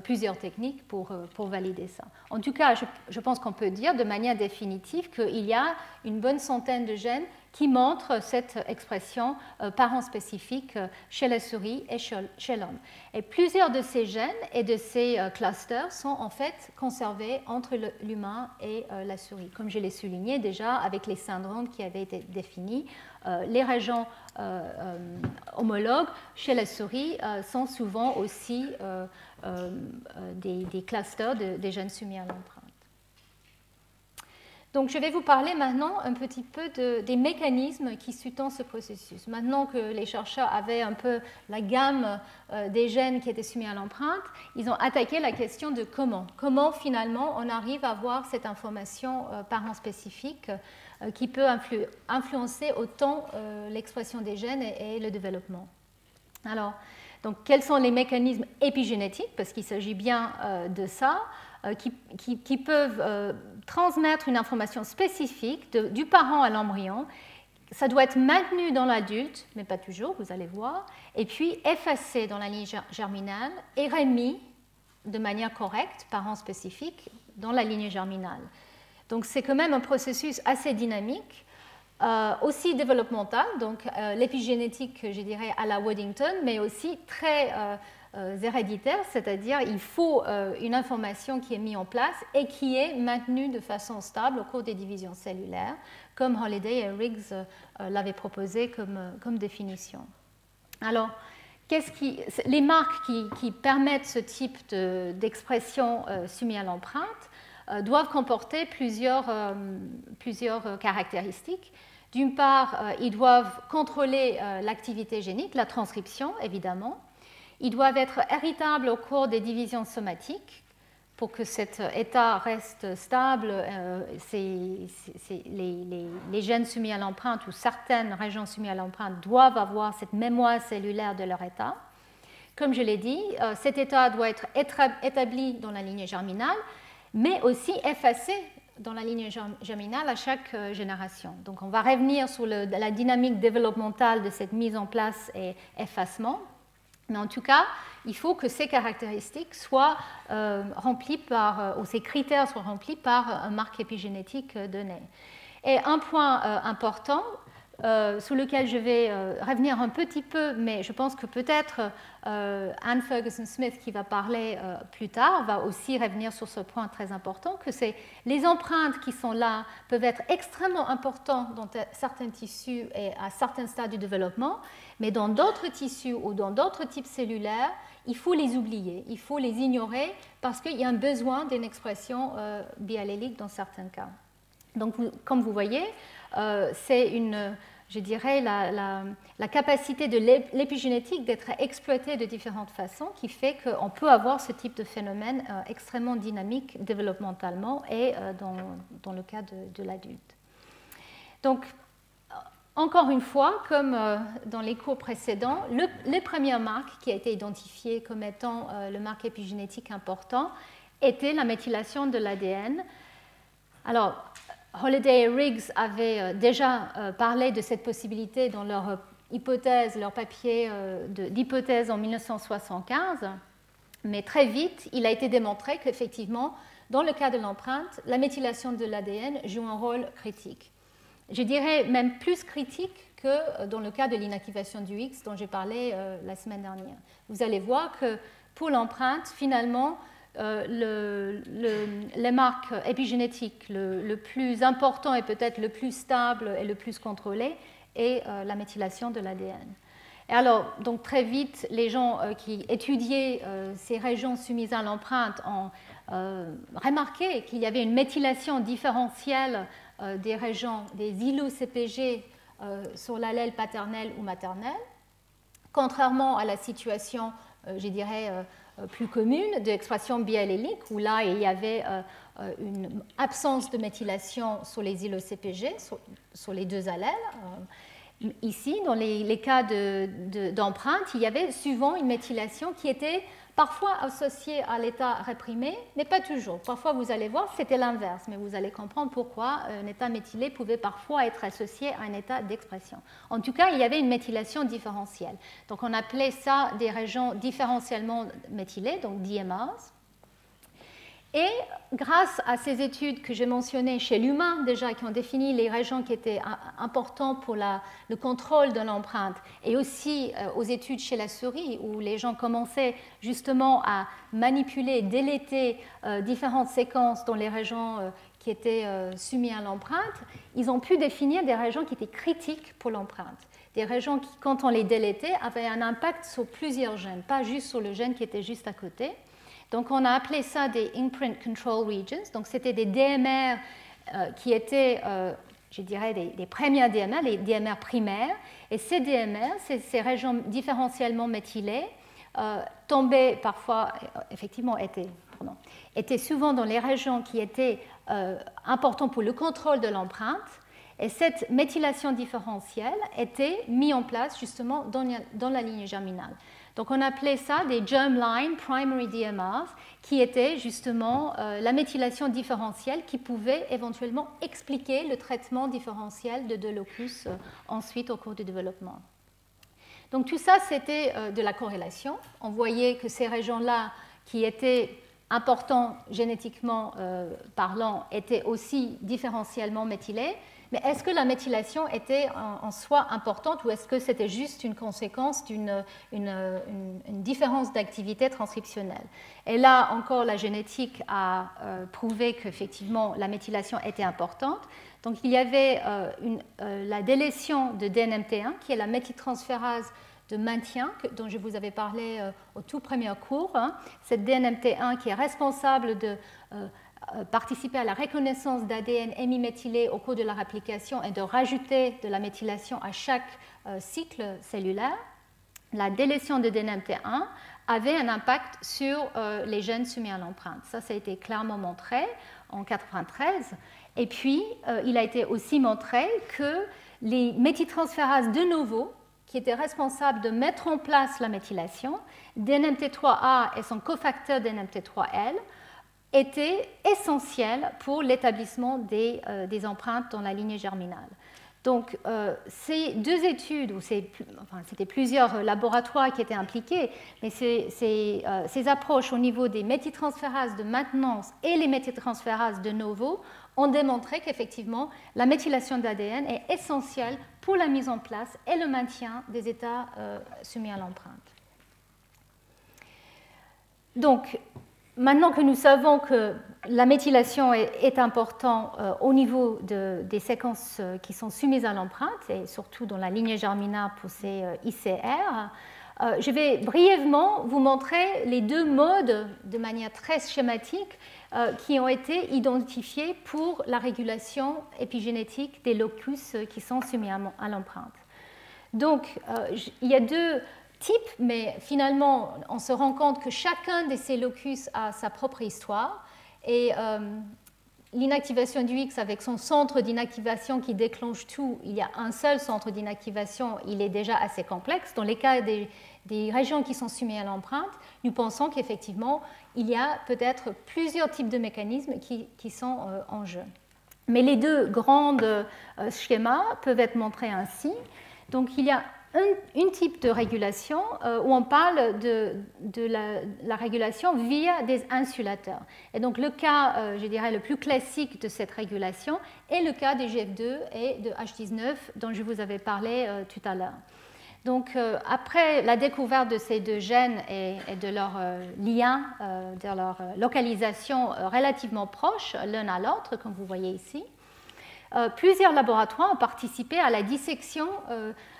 Speaker 1: plusieurs techniques pour valider ça. En tout cas, je pense qu'on peut dire de manière définitive qu'il y a une bonne centaine de gènes qui montrent cette expression parent spécifique chez la souris et chez l'homme. Et plusieurs de ces gènes et de ces clusters sont en fait conservés entre l'humain et la souris. Comme je l'ai souligné déjà avec les syndromes qui avaient été définis, les régions homologues chez la souris sont souvent aussi des clusters des gènes soumis à l'empreinte. Donc, je vais vous parler maintenant un petit peu des mécanismes qui sous-tendent ce processus. Maintenant que les chercheurs avaient un peu la gamme des gènes qui étaient soumis à l'empreinte, ils ont attaqué la question de comment. Comment, finalement, on arrive à avoir cette information parent spécifique qui peut influencer autant l'expression des gènes et le développement. Alors, donc, quels sont les mécanismes épigénétiques, parce qu'il s'agit bien de ça, qui peuvent transmettre une information spécifique du parent à l'embryon. Ça doit être maintenu dans l'adulte, mais pas toujours, vous allez voir, et puis effacé dans la ligne germinale et remis de manière correcte, parents spécifiques, dans la lignée germinale. Donc c'est quand même un processus assez dynamique, aussi développemental, donc l'épigénétique, je dirais, à la Waddington, mais aussi très héréditaire, c'est-à-dire il faut une information qui est mise en place et qui est maintenue de façon stable au cours des divisions cellulaires, comme Holliday et Riggs l'avaient proposé comme définition. Alors, les marques qui permettent ce type d'expression soumise à l'empreinte doivent comporter plusieurs caractéristiques. D'une part, ils doivent contrôler l'activité génique, la transcription évidemment. Ils doivent être héritables au cours des divisions somatiques pour que cet état reste stable. Les gènes soumis à l'empreinte ou certaines régions soumises à l'empreinte doivent avoir cette mémoire cellulaire de leur état. Comme je l'ai dit, cet état doit être établi dans la lignée germinale, mais aussi effacé dans la lignée germinale à chaque génération. Donc on va revenir sur la dynamique développementale de cette mise en place et effacement. Mais en tout cas, il faut que ces caractéristiques soient remplies ou ces critères soient remplis par un marque épigénétique donné. Et un point important, sur lequel je vais revenir un petit peu, mais je pense que peut-être Anne Ferguson-Smith, qui va parler plus tard, va aussi revenir sur ce point très important, que c'est les empreintes qui sont là peuvent être extrêmement importantes dans certains tissus et à certains stades du développement, mais dans d'autres tissus ou dans d'autres types cellulaires, il faut les oublier, il faut les ignorer parce qu'il y a un besoin d'une expression biallélique dans certains cas. Donc, comme vous voyez, c'est je dirais, la capacité de l'épigénétique d'être exploitée de différentes façons qui fait qu'on peut avoir ce type de phénomène extrêmement dynamique développementalement et dans le cas de l'adulte. Donc, encore une fois, comme dans les cours précédents, les premières marques qui a été identifiées comme étant le marque épigénétique important étaient la méthylation de l'ADN. Alors, Holliday et Riggs avaient déjà parlé de cette possibilité dans leur papier d'hypothèse en 1975, mais très vite, il a été démontré qu'effectivement, dans le cas de l'empreinte, la méthylation de l'ADN joue un rôle critique. Je dirais même plus critique que dans le cas de l'inactivation du X dont j'ai parlé la semaine dernière. Vous allez voir que pour l'empreinte, finalement, les marques épigénétiques le plus important et peut-être le plus stable et le plus contrôlé est la méthylation de l'ADN. Et alors, donc très vite, les gens qui étudiaient ces régions soumises à l'empreinte ont remarqué qu'il y avait une méthylation différentielle des régions des îlots CPG sur l'allèle paternel ou maternel, contrairement à la situation, je dirais, plus commune d'expression biallélique, où là, il y avait une absence de méthylation sur les îlots CPG, sur les deux allèles. Ici, dans les cas d'empreinte, il y avait souvent une méthylation qui était parfois associée à l'état réprimé, mais pas toujours. Parfois, vous allez voir, c'était l'inverse, mais vous allez comprendre pourquoi un état méthylé pouvait parfois être associé à un état d'expression. En tout cas, il y avait une méthylation différentielle. Donc, on appelait ça des régions différentiellement méthylées, donc DMRs. Et grâce à ces études que j'ai mentionnées chez l'humain déjà, qui ont défini les régions qui étaient importantes pour le contrôle de l'empreinte, et aussi aux études chez la souris, où les gens commençaient justement à manipuler, déléter différentes séquences dans les régions qui étaient soumises à l'empreinte, ils ont pu définir des régions qui étaient critiques pour l'empreinte. Des régions qui, quand on les délétait, avaient un impact sur plusieurs gènes, pas juste sur le gène qui était juste à côté. Donc, on a appelé ça des Imprint Control Regions. Donc, c'était des DMR qui étaient, je dirais, des premières DMR, les DMR primaires. Et ces DMR, ces régions différentiellement méthylées, tombaient parfois, effectivement, étaient souvent dans les régions qui étaient importantes pour le contrôle de l'empreinte. Et cette méthylation différentielle était mise en place justement dans la lignée germinale. Donc on appelait ça des germline primary DMRs, qui étaient justement la méthylation différentielle qui pouvait éventuellement expliquer le traitement différentiel de deux locus ensuite au cours du développement. Donc tout ça, c'était de la corrélation. On voyait que ces régions-là, qui étaient importants génétiquement parlant étaient aussi différentiellement méthylés. Mais est-ce que la méthylation était en soi importante ou est-ce que c'était juste une conséquence d'une différence d'activité transcriptionnelle? Et là encore, la génétique a prouvé qu'effectivement la méthylation était importante. Donc il y avait la délétion de DNMT1 qui est la méthyltransférase de maintien dont je vous avais parlé au tout premier cours. Cette DNMT1 qui est responsable de participer à la reconnaissance d'ADN hémiméthylé au cours de la réplication et de rajouter de la méthylation à chaque cycle cellulaire. La délétion de DNMT1 avait un impact sur les gènes soumis à l'empreinte. Ça a été clairement montré en 1993. Et puis, il a été aussi montré que les méthyltransférases de novo, qui étaient responsables de mettre en place la méthylation, DNMT3A et son cofacteur DNMT3L, étaient essentiels pour l'établissement des empreintes dans la lignée germinale. Donc, ces deux études, ou c'était plusieurs laboratoires qui étaient impliqués, mais ces approches au niveau des méthyltransférases de maintenance et les méthyltransférases de novo ont démontré qu'effectivement, la méthylation d'ADN est essentielle pour la mise en place et le maintien des états soumis à l'empreinte. Donc, maintenant que nous savons que la méthylation est importante au niveau des séquences qui sont soumises à l'empreinte, et surtout dans la lignée germinale pour ces ICR, je vais brièvement vous montrer les deux modes de manière très schématique qui ont été identifiés pour la régulation épigénétique des locus qui sont soumis à l'empreinte. Donc, il y a deux types, mais finalement, on se rend compte que chacun de ces locus a sa propre histoire. Et l'inactivation du X avec son centre d'inactivation qui déclenche tout, il y a un seul centre d'inactivation, il est déjà assez complexe. Dans les cas des régions qui sont soumises à l'empreinte, nous pensons qu'effectivement, il y a peut-être plusieurs types de mécanismes qui sont en jeu. Mais les deux grands schémas peuvent être montrés ainsi. Donc, il y a un type de régulation où on parle de la régulation via des insulateurs. Et donc le cas, je dirais, le plus classique de cette régulation est le cas des GF2 et de H19 dont je vous avais parlé tout à l'heure. Donc après la découverte de ces deux gènes et de leur lien, de leur localisation relativement proche l'un à l'autre, comme vous voyez ici, plusieurs laboratoires ont participé à la dissection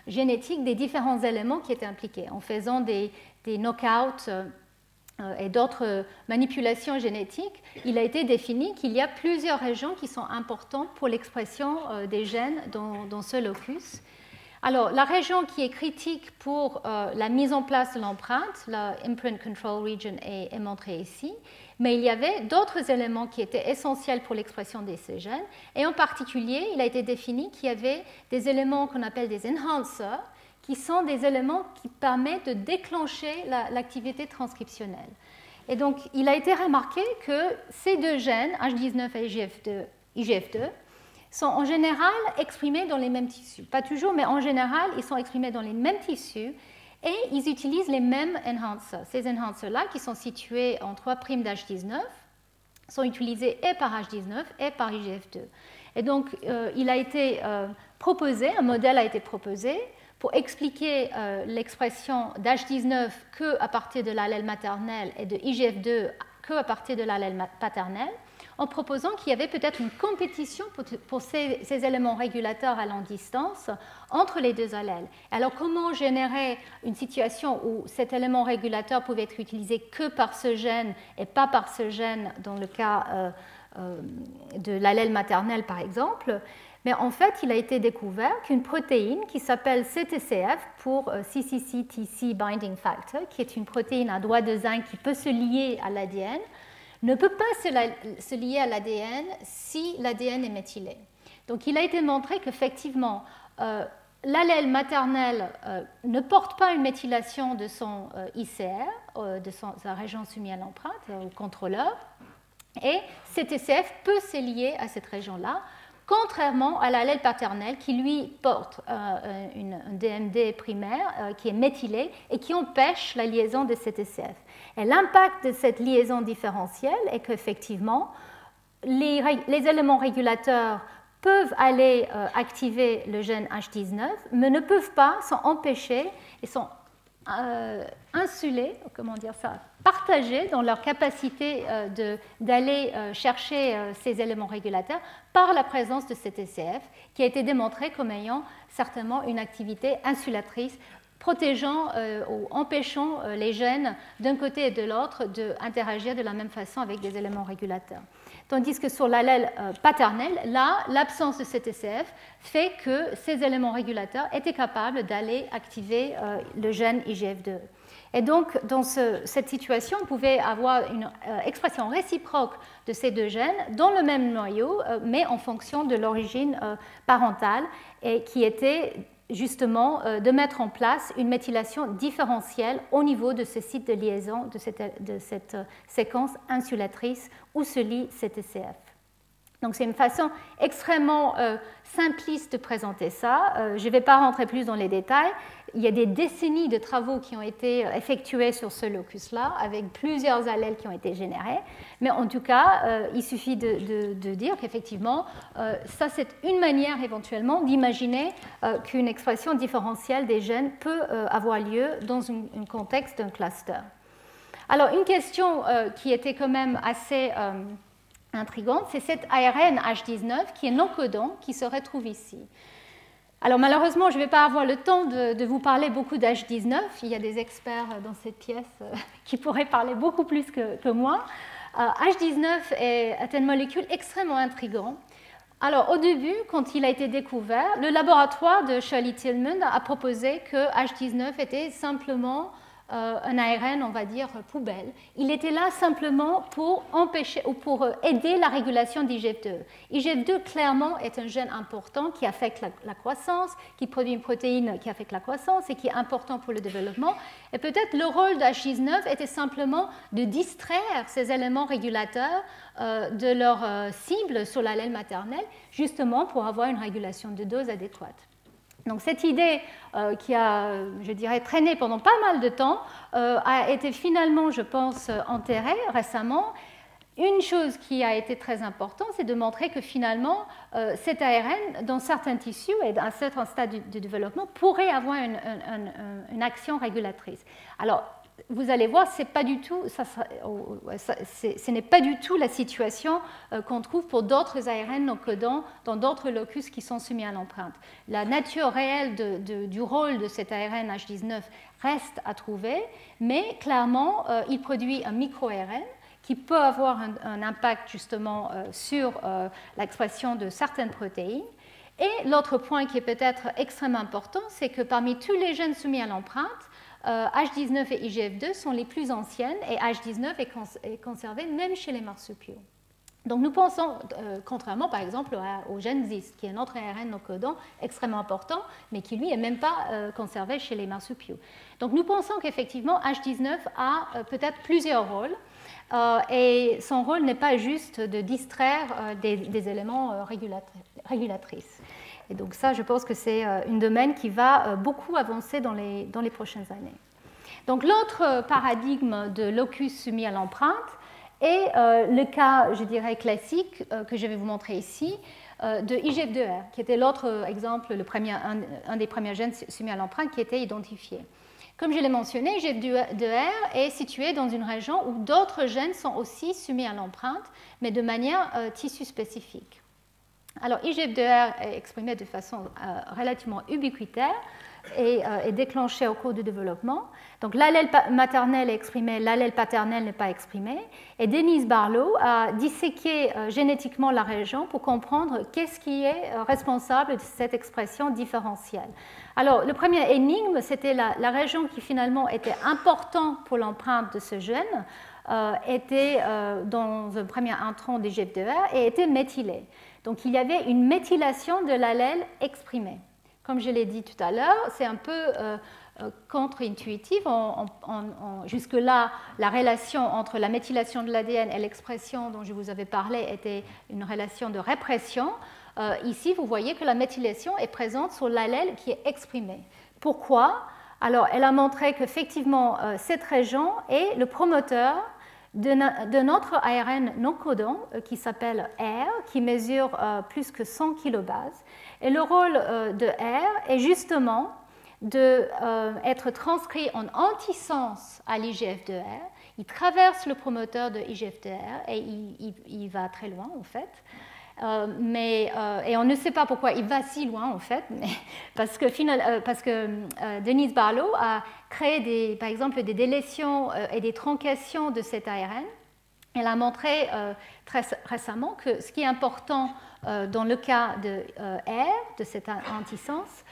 Speaker 1: génétique des différents éléments qui étaient impliqués. En faisant des knockouts et d'autres manipulations génétiques, il a été défini qu'il y a plusieurs régions qui sont importantes pour l'expression des gènes dans ce locus. Alors, la région qui est critique pour la mise en place de l'empreinte, la Imprint Control Region, est montrée ici. Mais il y avait d'autres éléments qui étaient essentiels pour l'expression de ces gènes. Et en particulier, il a été défini qu'il y avait des éléments qu'on appelle des enhancers, qui sont des éléments qui permettent de déclencher l'activité transcriptionnelle. Et donc, il a été remarqué que ces deux gènes, H19 et IGF2, sont en général exprimés dans les mêmes tissus. Pas toujours, mais en général, ils sont exprimés dans les mêmes tissus. Et ils utilisent les mêmes enhancers. Ces enhancers-là, qui sont situés en 3' d'H19, sont utilisés et par H19 et par IGF2. Et donc, il a été proposé, un modèle a été proposé pour expliquer l'expression d'H19 qu'à partir de l'allèle maternel et de IGF2 qu'à partir de l'allèle paternel, en proposant qu'il y avait peut-être une compétition pour ces éléments régulateurs à longue distance entre les deux allèles. Alors, comment générer une situation où cet élément régulateur pouvait être utilisé que par ce gène et pas par ce gène dans le cas de l'allèle maternel, par exemple? Mais en fait, il a été découvert qu'une protéine qui s'appelle CTCF pour CCC-TC Binding Factor, qui est une protéine à doigt de zinc qui peut se lier à l'ADN, ne peut pas se lier à l'ADN si l'ADN est méthylé. Donc il a été montré qu'effectivement, l'allèle maternel ne porte pas une méthylation de son ICR, de sa région soumise à l'empreinte, au contrôleur, et CTCF peut se lier à cette région-là, contrairement à l'allèle paternel qui lui porte un DMD primaire qui est méthylé et qui empêche la liaison de CTCF. Et l'impact de cette liaison différentielle est qu'effectivement, les éléments régulateurs peuvent aller activer le gène H19, mais ne peuvent pas s'en empêcher et sont insulés, comment dire ça, partagés dans leur capacité d'aller chercher ces éléments régulateurs par la présence de CTCF, qui a été démontrée comme ayant certainement une activité insulatrice, protégeant ou empêchant les gènes d'un côté et de l'autre d'interagir de la même façon avec des éléments régulateurs. Tandis que sur l'allèle paternel, là, l'absence de CTCF fait que ces éléments régulateurs étaient capables d'aller activer le gène IGF2. Et donc, dans cette situation, on pouvait avoir une expression réciproque de ces deux gènes dans le même noyau, mais en fonction de l'origine parentale, et qui était justement de mettre en place une méthylation différentielle au niveau de ce site de liaison de cette séquence insulatrice où se lie CTCF. Donc c'est une façon extrêmement simpliste de présenter ça. Je ne vais pas rentrer plus dans les détails. Il y a des décennies de travaux qui ont été effectués sur ce locus-là, avec plusieurs allèles qui ont été générés. Mais en tout cas, il suffit de dire qu'effectivement, ça c'est une manière éventuellement d'imaginer qu'une expression différentielle des gènes peut avoir lieu dans un contexte d'un cluster. Alors une question qui était quand même assez intrigante, c'est cet ARN H19 qui est non-codant, qui se retrouve ici. Alors malheureusement, je ne vais pas avoir le temps de vous parler beaucoup d'H19. Il y a des experts dans cette pièce qui pourraient parler beaucoup plus que moi. H19 est une molécule extrêmement intrigante. Alors au début, quand il a été découvert, le laboratoire de Shirley Tillman a proposé que H19 était simplement un ARN, on va dire, poubelle. Il était là simplement pour empêcher ou pour aider la régulation d'IGF2. IGF2, clairement, est un gène important qui affecte la croissance, qui produit une protéine qui affecte la croissance et qui est important pour le développement. Et peut-être le rôle d'H19 était simplement de distraire ces éléments régulateurs de leur cible sur l'allèle maternel, justement pour avoir une régulation de dose adéquate. Donc cette idée qui a, je dirais, traîné pendant pas mal de temps a été finalement, je pense, enterrée récemment. Une chose qui a été très importante, c'est de montrer que finalement, cet ARN, dans certains tissus et à un certain stade de développement, pourrait avoir une action régulatrice. Alors, vous allez voir, ce n'est pas du tout la situation qu'on trouve pour d'autres ARN non codants dans d'autres locus qui sont soumis à l'empreinte. La nature réelle du rôle de cet ARN H19 reste à trouver, mais clairement, il produit un micro-ARN qui peut avoir un impact justement sur l'expression de certaines protéines. Et l'autre point qui est peut-être extrêmement important, c'est que parmi tous les gènes soumis à l'empreinte, H19 et IGF2 sont les plus anciennes et H19 est conservé même chez les marsupiaux. Donc nous pensons, contrairement par exemple au gène ZIS, qui est un autre ARN non codant extrêmement important, mais qui lui n'est même pas conservé chez les marsupiaux. Donc nous pensons qu'effectivement H19 a peut-être plusieurs rôles, et son rôle n'est pas juste de distraire des éléments régulatrices. Et donc ça, je pense que c'est un domaine qui va beaucoup avancer dans les prochaines années. Donc l'autre paradigme de locus soumis à l'empreinte est le cas, je dirais, classique que je vais vous montrer ici, de IGF2R, qui était l'autre exemple, un des premiers gènes soumis à l'empreinte qui était identifié. Comme je l'ai mentionné, IGF2R est situé dans une région où d'autres gènes sont aussi soumis à l'empreinte, mais de manière tissu spécifique. Alors, IGF2R est exprimé de façon relativement ubiquitaire et est déclenché au cours du développement. Donc, l'allèle maternel est exprimé, l'allèle paternel n'est pas exprimé. Et Denise Barlow a disséqué génétiquement la région pour comprendre qu'est-ce qui est responsable de cette expression différentielle. Alors, le premier énigme, c'était la région qui finalement était importante pour l'empreinte de ce gène, était dans un premier intron d'IGF2R et était méthylée. Donc il y avait une méthylation de l'allèle exprimé. Comme je l'ai dit tout à l'heure, c'est un peu contre-intuitif. Jusque-là, la relation entre la méthylation de l'ADN et l'expression dont je vous avais parlé était une relation de répression. ici, vous voyez que la méthylation est présente sur l'allèle qui est exprimé. Pourquoi? Alors, elle a montré qu'effectivement, cette région est le promoteur d'un autre ARN non codant qui s'appelle R, qui mesure plus que 100 kilobases. Et le rôle de R est justement d'être transcrit en antisens à l'IGF2R. Il traverse le promoteur de IGF2R et il va très loin en fait. Et on ne sait pas pourquoi il va si loin en fait, mais parce que Denise Barlow a créé par exemple des délétions et des troncations de cet ARN. Elle a montré très récemment que ce qui est important dans le cas de R, de cet antisens,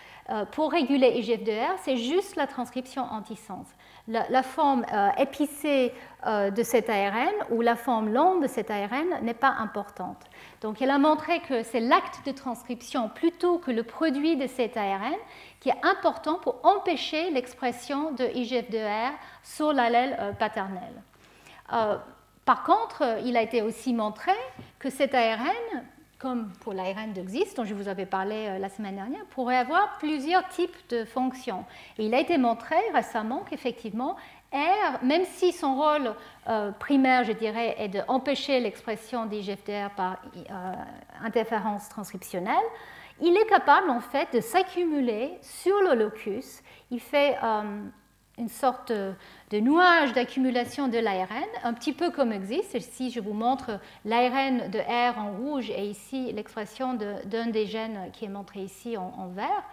Speaker 1: pour réguler IGF2R, c'est juste la transcription antisens. La forme épicée de cet ARN ou la forme longue de cet ARN n'est pas importante. Donc elle a montré que c'est l'acte de transcription plutôt que le produit de cet ARN qui est important pour empêcher l'expression de IGF2R sur l'allèle paternel. Par contre, il a été aussi montré que cet ARN, comme pour l'ARN de XIS, dont je vous avais parlé la semaine dernière, pourrait avoir plusieurs types de fonctions. Et il a été montré récemment qu'effectivement, R, même si son rôle primaire, je dirais, est d'empêcher l'expression d'IGF2R par interférence transcriptionnelle, il est capable en fait de s'accumuler sur le locus. Il fait une sorte de nuage d'accumulation de l'ARN, un petit peu comme existe. Ici, je vous montre l'ARN de R en rouge et ici l'expression d'un des gènes qui est montré ici en vert.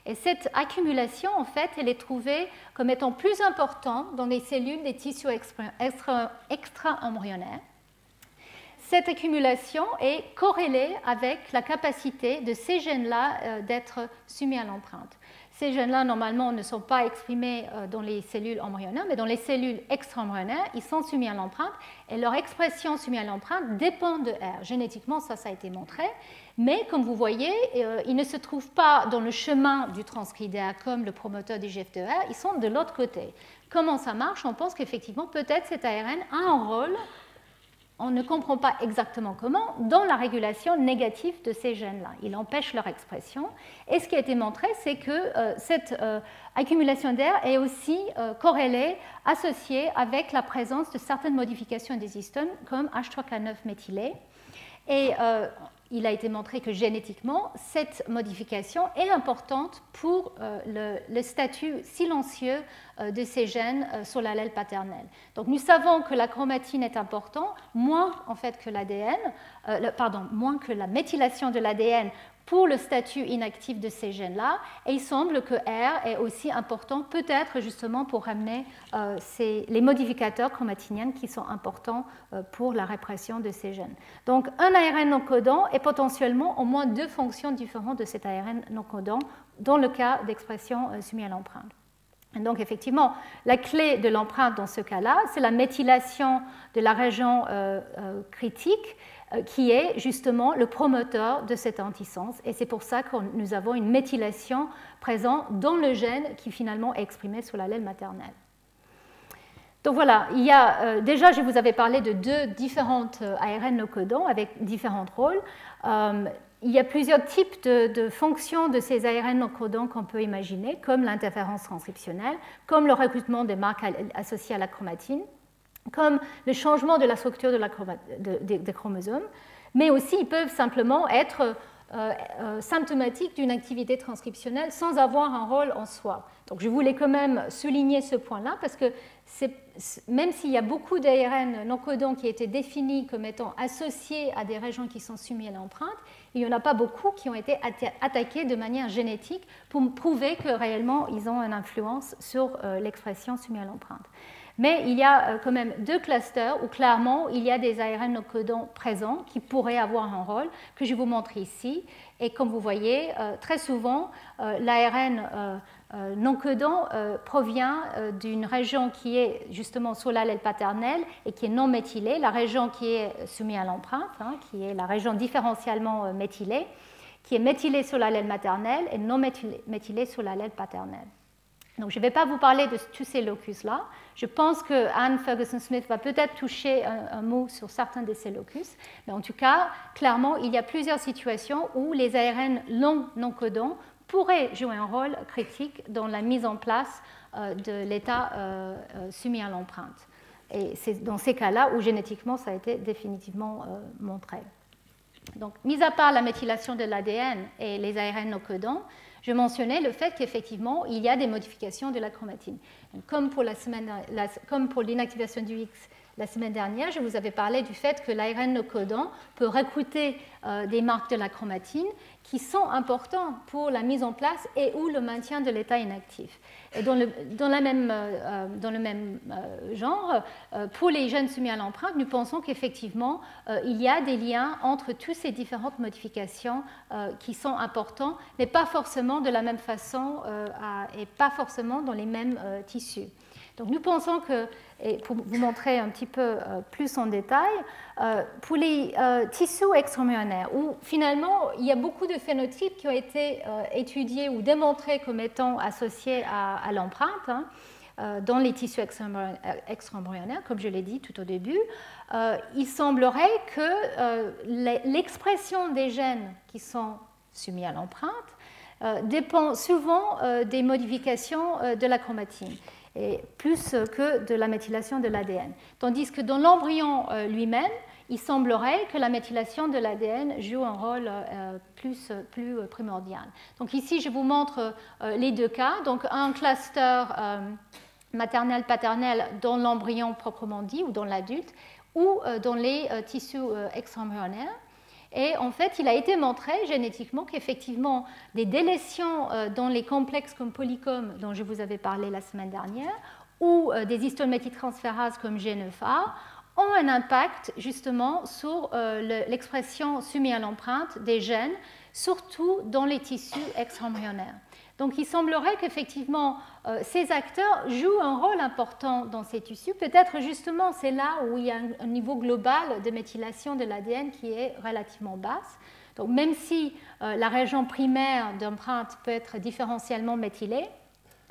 Speaker 1: Et cette accumulation, en fait, elle est trouvée comme étant plus importante dans les cellules des tissus extra-embryonnaires. Cette accumulation est corrélée avec la capacité de ces gènes-là d'être soumis à l'empreinte. Ces gènes-là, normalement, ne sont pas exprimés dans les cellules embryonnaires, mais dans les cellules extra-embryonnaires, ils sont soumis à l'empreinte et leur expression soumise à l'empreinte dépend de R. Génétiquement, ça a été montré. Mais comme vous voyez, ils ne se trouvent pas dans le chemin du transcrit R comme le promoteur d'IGF2R, ils sont de l'autre côté. Comment ça marche? On pense qu'effectivement, peut-être cet ARN a un rôle, on ne comprend pas exactement comment, dans la régulation négative de ces gènes-là. Il empêche leur expression. Et ce qui a été montré, c'est que cette accumulation d'air est aussi corrélée, associée avec la présence de certaines modifications des histones, comme H3K9 méthylé. Et il a été montré que génétiquement, cette modification est importante pour le statut silencieux de ces gènes sur l'allèle paternel. Donc nous savons que la chromatine est importante, moins en fait que l'ADN, moins que la méthylation de l'ADN pour le statut inactif de ces gènes-là, et il semble que R est aussi important, peut-être justement pour ramener les modificateurs chromatiniens qui sont importants pour la répression de ces gènes. Donc un ARN non codant est potentiellement au moins deux fonctions différentes de cet ARN non codant dans le cas d'expression soumise à l'empreinte. Donc effectivement, la clé de l'empreinte dans ce cas-là, c'est la méthylation de la région critique qui est justement le promoteur de cet antisens. Et c'est pour ça que nous avons une méthylation présente dans le gène qui finalement est exprimé sur l'allèle maternel. Donc voilà, déjà je vous avais parlé de deux différentes ARN non codants avec différents rôles. Il y a plusieurs types de fonctions de ces ARN non codants qu'on peut imaginer, comme l'interférence transcriptionnelle, comme le recrutement des marques associées à la chromatine, comme le changement de la structure des chromosomes, mais aussi ils peuvent simplement être symptomatiques d'une activité transcriptionnelle sans avoir un rôle en soi. Donc je voulais quand même souligner ce point-là parce que même s'il y a beaucoup d'ARN non codants qui étaient définis comme étant associés à des régions qui sont soumises à l'empreinte, il n'y en a pas beaucoup qui ont été attaqués de manière génétique pour prouver que réellement ils ont une influence sur l'expression soumise à l'empreinte. Mais il y a quand même deux clusters où clairement il y a des ARN non codants présents qui pourraient avoir un rôle que je vous montre ici. Et comme vous voyez, très souvent, l'ARN non codant provient d'une région qui est justement sur l'allèle paternel et qui est non méthylée, la région qui est soumise à l'empreinte, qui est la région différentiellement méthylée, qui est méthylée sur l'allèle maternel et non méthylée sur l'allèle paternel. Donc, je ne vais pas vous parler de tous ces locus-là. Je pense que Anne Ferguson-Smith va peut-être toucher un mot sur certains de ces locus. Mais en tout cas, clairement, il y a plusieurs situations où les ARN longs non codants pourraient jouer un rôle critique dans la mise en place de l'état soumis à l'empreinte. Et c'est dans ces cas-là où génétiquement, ça a été définitivement montré. Donc, mis à part la méthylation de l'ADN et les ARN non codants, je mentionnais le fait qu'effectivement, il y a des modifications de la chromatine. Comme pour l'inactivation du X la semaine dernière, je vous avais parlé du fait que l'ARN non codant peut recruter des marques de la chromatine qui sont importantes pour la mise en place et ou le maintien de l'état inactif. Et dans le même genre, pour les gènes soumis à l'empreinte, nous pensons qu'effectivement, il y a des liens entre toutes ces différentes modifications qui sont importantes, mais pas forcément de la même façon et pas forcément dans les mêmes tissus. Donc nous pensons que, et pour vous montrer un petit peu plus en détail, pour les tissus extra-embryonnaires, où finalement il y a beaucoup de phénotypes qui ont été étudiés ou démontrés comme étant associés à l'empreinte, dans les tissus extra-embryonnaires, comme je l'ai dit tout au début, il semblerait que l'expression des gènes qui sont soumis à l'empreinte dépend souvent des modifications de la chromatine, et plus que de la méthylation de l'ADN. Tandis que dans l'embryon lui-même, il semblerait que la méthylation de l'ADN joue un rôle plus primordial. Donc ici, je vous montre les deux cas. Donc un cluster maternel-paternel dans l'embryon proprement dit, ou dans l'adulte, ou dans les tissus extra-embryonnaires. Et en fait, il a été montré génétiquement qu'effectivement, des délétions dans les complexes comme polycom, dont je vous avais parlé la semaine dernière, ou des histones méthyltransférases comme G9A, ont un impact justement sur l'expression soumise à l'empreinte des gènes, surtout dans les tissus extra-embryonnaires. Donc il semblerait qu'effectivement, ces acteurs jouent un rôle important dans ces tissus. Peut-être justement, c'est là où il y a un niveau global de méthylation de l'ADN qui est relativement basse. Donc même si la région primaire d'empreinte peut être différentiellement méthylée,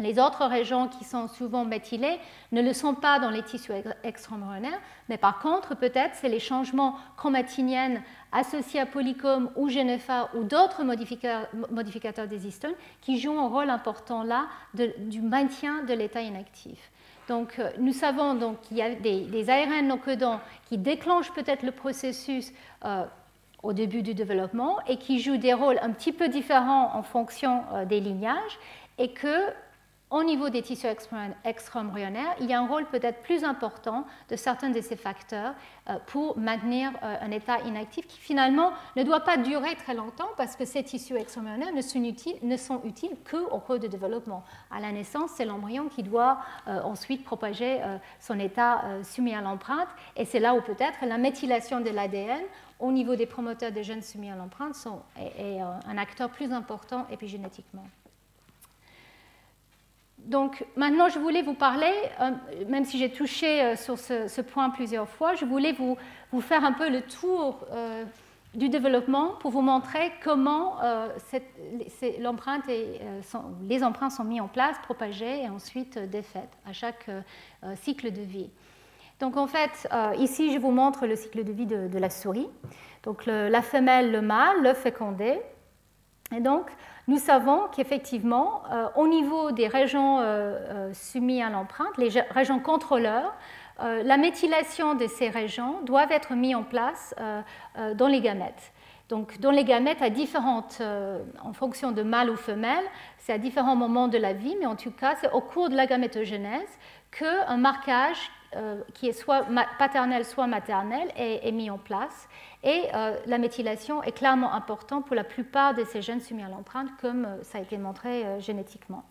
Speaker 1: les autres régions qui sont souvent méthylées ne le sont pas dans les tissus extra-embryonnaires, mais par contre, peut-être, c'est les changements chromatiniens associés à polycom ou G9A ou d'autres modificateurs des histones qui jouent un rôle important là du maintien de l'état inactif. Donc, nous savons donc qu'il y a des ARN non codants qui déclenchent peut-être le processus au début du développement et qui jouent des rôles un petit peu différents en fonction des lignages, et que au niveau des tissus extra-embryonnaires, il y a un rôle peut-être plus important de certains de ces facteurs pour maintenir un état inactif qui finalement ne doit pas durer très longtemps parce que ces tissus extra-embryonnaires ne sont utiles qu'au cours du développement. À la naissance, c'est l'embryon qui doit ensuite propager son état soumis à l'empreinte, et c'est là où peut-être la méthylation de l'ADN au niveau des promoteurs des gènes soumis à l'empreinte est un acteur plus important épigénétiquement. Donc maintenant, je voulais vous parler, même si j'ai touché sur ce point plusieurs fois, je voulais vous faire un peu le tour du développement pour vous montrer comment l'empreinte les empreintes sont mises en place, propagées et ensuite défaites à chaque cycle de vie. Donc en fait, ici, je vous montre le cycle de vie de la souris. Donc la femelle, le mâle, l'œuf fécondé. Et donc, nous savons qu'effectivement, au niveau des régions soumises à l'empreinte, les régions contrôleurs, la méthylation de ces régions doivent être mises en place dans les gamètes. Donc, dans les gamètes, en fonction de mâle ou femelle, c'est à différents moments de la vie, mais en tout cas, c'est au cours de la gamétogénèse qu'un marquage qui est soit paternel, soit maternel est mis en place. Et la méthylation est clairement importante pour la plupart de ces gènes soumis à l'empreinte, comme ça a été montré génétiquement,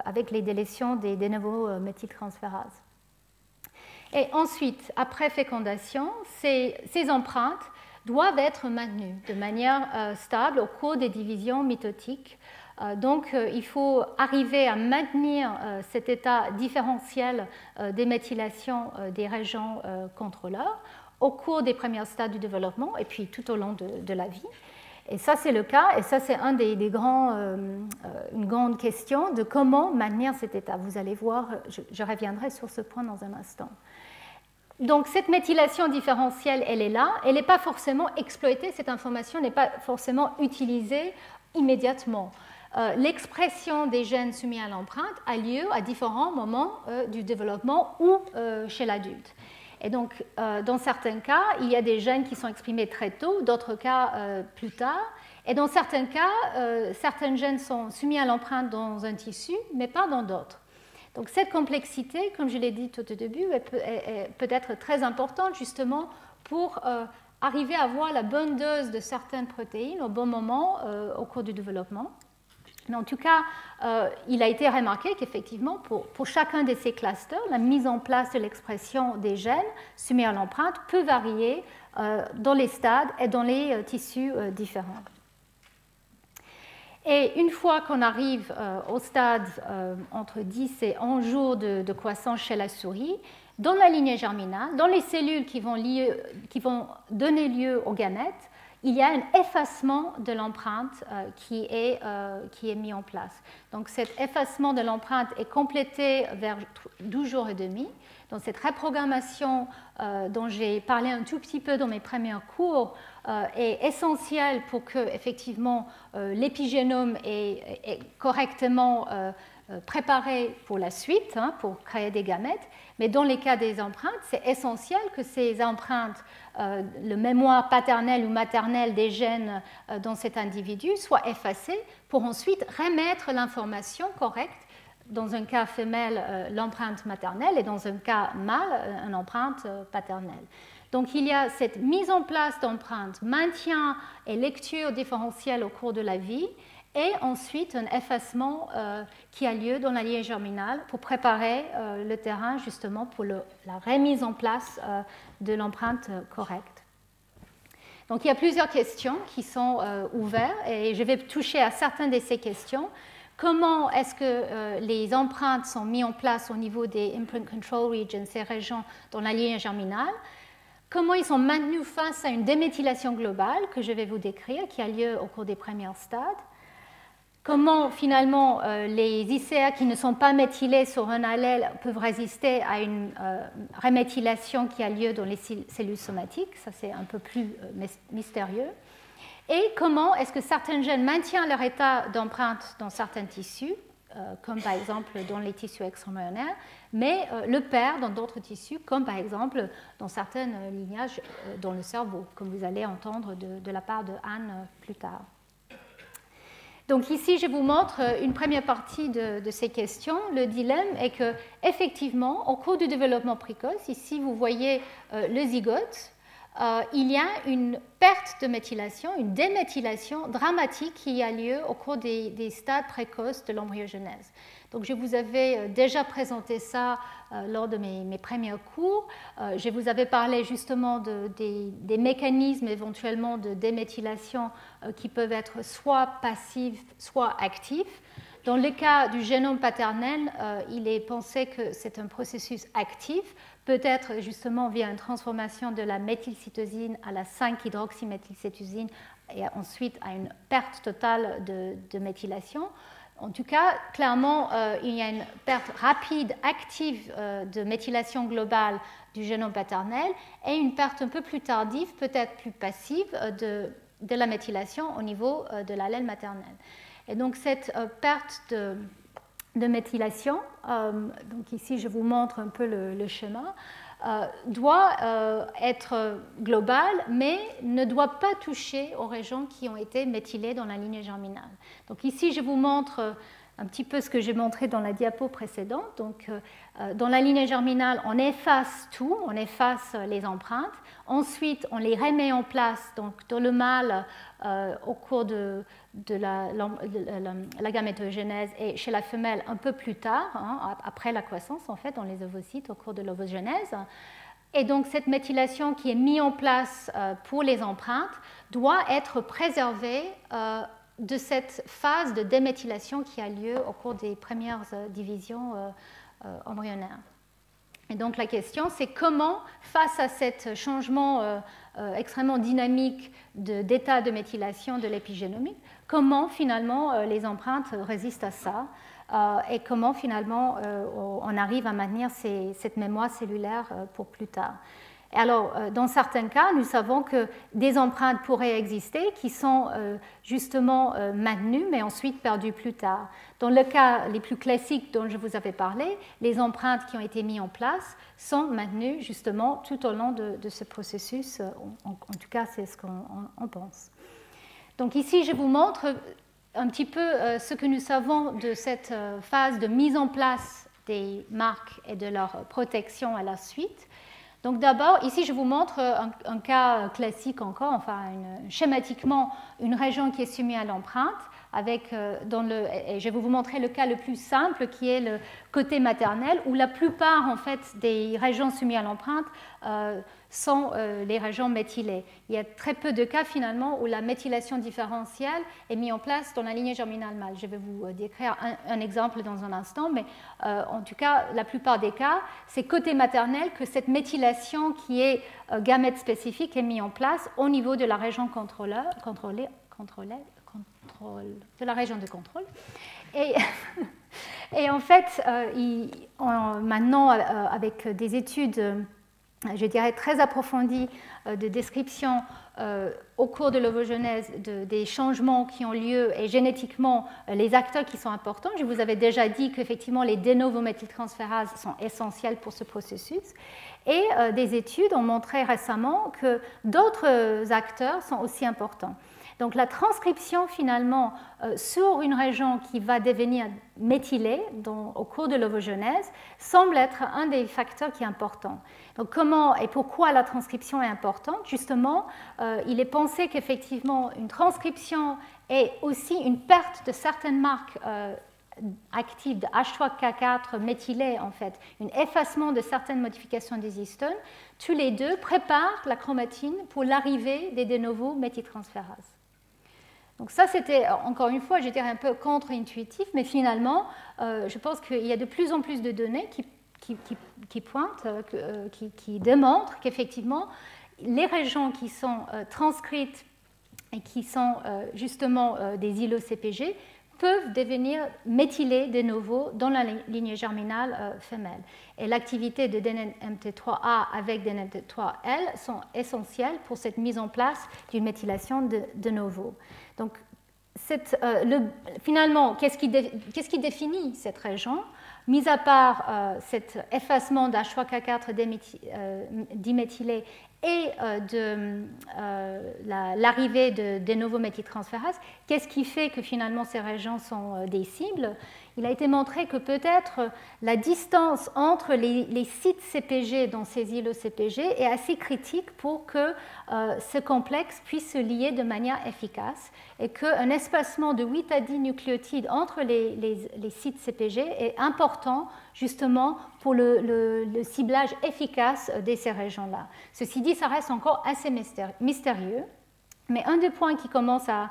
Speaker 1: avec les délétions des de novo méthyltransférases. Et ensuite, après fécondation, ces empreintes doivent être maintenues de manière stable au cours des divisions mitotiques. Donc, il faut arriver à maintenir cet état différentiel des méthylations des régions contrôleurs au cours des premiers stades du développement et puis tout au long de la vie. Et ça, c'est le cas, et ça, c'est une grande question de comment maintenir cet état. Vous allez voir, je reviendrai sur ce point dans un instant. Donc, cette méthylation différentielle, elle est là, elle n'est pas forcément exploitée, cette information n'est pas forcément utilisée immédiatement. L'expression des gènes soumis à l'empreinte a lieu à différents moments du développement ou chez l'adulte. Et donc, dans certains cas, il y a des gènes qui sont exprimés très tôt, d'autres cas plus tard. Et dans certains cas, certains gènes sont soumis à l'empreinte dans un tissu, mais pas dans d'autres. Donc, cette complexité, comme je l'ai dit tout au début, peut être très importante justement pour arriver à avoir la bonne dose de certaines protéines au bon moment au cours du développement. Mais en tout cas, il a été remarqué qu'effectivement, pour chacun de ces clusters, la mise en place de l'expression des gènes soumis à l'empreinte peut varier dans les stades et dans les tissus différents. Et une fois qu'on arrive au stade entre 10 et 11 jours de croissance chez la souris, dans la lignée germinale, dans les cellules qui vont donner lieu aux gamètes, il y a un effacement de l'empreinte qui est mis en place. Donc cet effacement de l'empreinte est complété vers 12 jours et demi. Donc cette reprogrammation dont j'ai parlé un tout petit peu dans mes premiers cours est essentielle pour que effectivement l'épigénome est correctement préparé pour la suite, pour créer des gamètes. Mais dans les cas des empreintes, c'est essentiel que ces empreintes, le mémoire paternel ou maternel des gènes dans cet individu soit effacé pour ensuite remettre l'information correcte. Dans un cas femelle, l'empreinte maternelle et dans un cas mâle, une empreinte paternelle. Donc il y a cette mise en place d'empreintes, maintien et lecture différentielle au cours de la vie et ensuite un effacement qui a lieu dans la lignée germinale pour préparer le terrain justement pour la remise en place de l'empreinte correcte. Donc il y a plusieurs questions qui sont ouvertes et je vais toucher à certaines de ces questions. Comment est-ce que les empreintes sont mises en place au niveau des imprint control regions, ces régions dans la lignée germinale? Comment ils sont maintenus face à une déméthylation globale que je vais vous décrire, qui a lieu au cours des premiers stades? Comment finalement les ICA qui ne sont pas méthylés sur un allèle peuvent résister à une reméthylation qui a lieu dans les cellules somatiques? Ça, c'est un peu plus mystérieux. Et comment est-ce que certains gènes maintiennent leur état d'empreinte dans certains tissus, comme par exemple dans les tissus extra-embryonnaires, mais le perdent dans d'autres tissus, comme par exemple dans certains lignages dans le cerveau, comme vous allez entendre de la part de Anne plus tard. Donc ici, je vous montre une première partie de ces questions. Le dilemme est que, effectivement, au cours du développement précoce, ici vous voyez le zygote, il y a une perte de méthylation, une déméthylation dramatique qui a lieu au cours des stades précoces de l'embryogenèse. Donc je vous avais déjà présenté ça lors de mes premiers cours. Je vous avais parlé justement des mécanismes éventuellement de déméthylation qui peuvent être soit passifs, soit actifs. Dans le cas du génome paternel, il est pensé que c'est un processus actif, peut-être justement via une transformation de la méthylcytosine à la 5-hydroxyméthylcétosine et ensuite à une perte totale de méthylation. En tout cas, clairement, il y a une perte rapide, active de méthylation globale du génome paternel et une perte un peu plus tardive, peut-être plus passive, de la méthylation au niveau de l'allèle maternel. Et donc cette perte de méthylation, donc ici je vous montre un peu le schéma, doit être globale, mais ne doit pas toucher aux régions qui ont été méthylées dans la lignée germinale. Donc ici je vous montre un petit peu ce que j'ai montré dans la diapo précédente. Donc, dans la lignée germinale, on efface tout, on efface les empreintes. Ensuite, on les remet en place donc, dans le mâle au cours de la gamétogenèse et chez la femelle un peu plus tard, après la croissance, en fait, dans les ovocytes au cours de l'ovogenèse. Et donc, cette méthylation qui est mise en place pour les empreintes doit être préservée de cette phase de déméthylation qui a lieu au cours des premières divisions embryonnaires. Et donc la question, c'est comment, face à ce changement extrêmement dynamique d'état de méthylation de l'épigénomique, comment finalement les empreintes résistent à ça et comment finalement on arrive à maintenir cette mémoire cellulaire pour plus tard. Et alors, dans certains cas, nous savons que des empreintes pourraient exister qui sont justement maintenues, mais ensuite perdues plus tard. Dans le cas les plus classiques dont je vous avais parlé, les empreintes qui ont été mises en place sont maintenues justement tout au long de ce processus. En tout cas, c'est ce qu'on pense. Donc ici, je vous montre un petit peu ce que nous savons de cette phase de mise en place des marques et de leur protection à la suite. Donc d'abord, ici je vous montre un cas classique encore, enfin schématiquement une région qui est soumise à l'empreinte, avec, et je vais vous montrer le cas le plus simple qui est le côté maternel, où la plupart en fait, des régions soumises à l'empreinte sont les régions méthylées. Il y a très peu de cas finalement où la méthylation différentielle est mise en place dans la lignée germinale mâle. Je vais vous décrire un exemple dans un instant, mais en tout cas, la plupart des cas, c'est côté maternel que cette méthylation qui est gamète spécifique est mise en place au niveau de la région de la région de contrôle. Et en fait, maintenant, avec des études, je dirais, très approfondies de description au cours de l'ovogenèse des changements qui ont lieu et génétiquement les acteurs qui sont importants. Je vous avais déjà dit qu'effectivement les de novo méthyltransférases sont essentielles pour ce processus. Et des études ont montré récemment que d'autres acteurs sont aussi importants. Donc la transcription finalement sur une région qui va devenir méthylée au cours de l'ovogenèse semble être un des facteurs qui est important. Donc comment et pourquoi la transcription est importante? Justement, il est pensé qu'effectivement une transcription est aussi une perte de certaines marques actives de H3K4 méthylées en fait, un effacement de certaines modifications des histones, tous les deux préparent la chromatine pour l'arrivée des de novo méthyltransférases. Donc ça, c'était, encore une fois, je dirais un peu contre-intuitif, mais finalement, je pense qu'il y a de plus en plus de données qui pointent, qui démontrent qu'effectivement, les régions qui sont transcrites et qui sont justement des îlots CPG peuvent devenir méthylées de novo dans la lignée germinale femelle. Et l'activité de DNMT3A avec DNMT3L sont essentielles pour cette mise en place d'une méthylation de novo. Donc, finalement, qu'est-ce qui définit cette région? Mis à part cet effacement d'H3K4 diméthylé et l'arrivée de de novo méthyltransférases, qu'est-ce qui fait que finalement ces régions sont des cibles? Il a été montré que peut-être la distance entre les sites CPG dans ces îlots CPG est assez critique pour que ce complexe puisse se lier de manière efficace et qu'un espacement de 8 à 10 nucléotides entre les sites CPG est important justement pour le ciblage efficace de ces régions-là. Ceci dit, ça reste encore assez mystérieux. Mais un des points qui commence à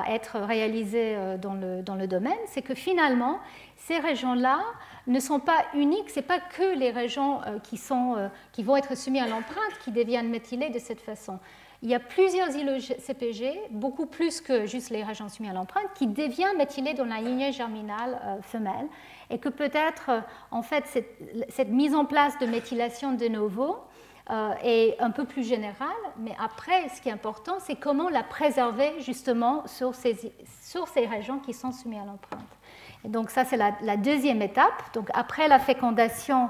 Speaker 1: être réalisé dans le domaine, c'est que finalement, ces régions-là ne sont pas uniques, ce n'est pas que les régions qui vont être soumises à l'empreinte qui deviennent méthylées de cette façon. Il y a plusieurs îlots CPG, beaucoup plus que juste les régions soumises à l'empreinte, qui deviennent méthylées dans la lignée germinale femelle, et que peut-être, en fait, cette mise en place de méthylation de novo est un peu plus générale, mais après, ce qui est important, c'est comment la préserver justement sur ces régions qui sont soumises à l'empreinte. Et donc ça, c'est la deuxième étape. Donc après la fécondation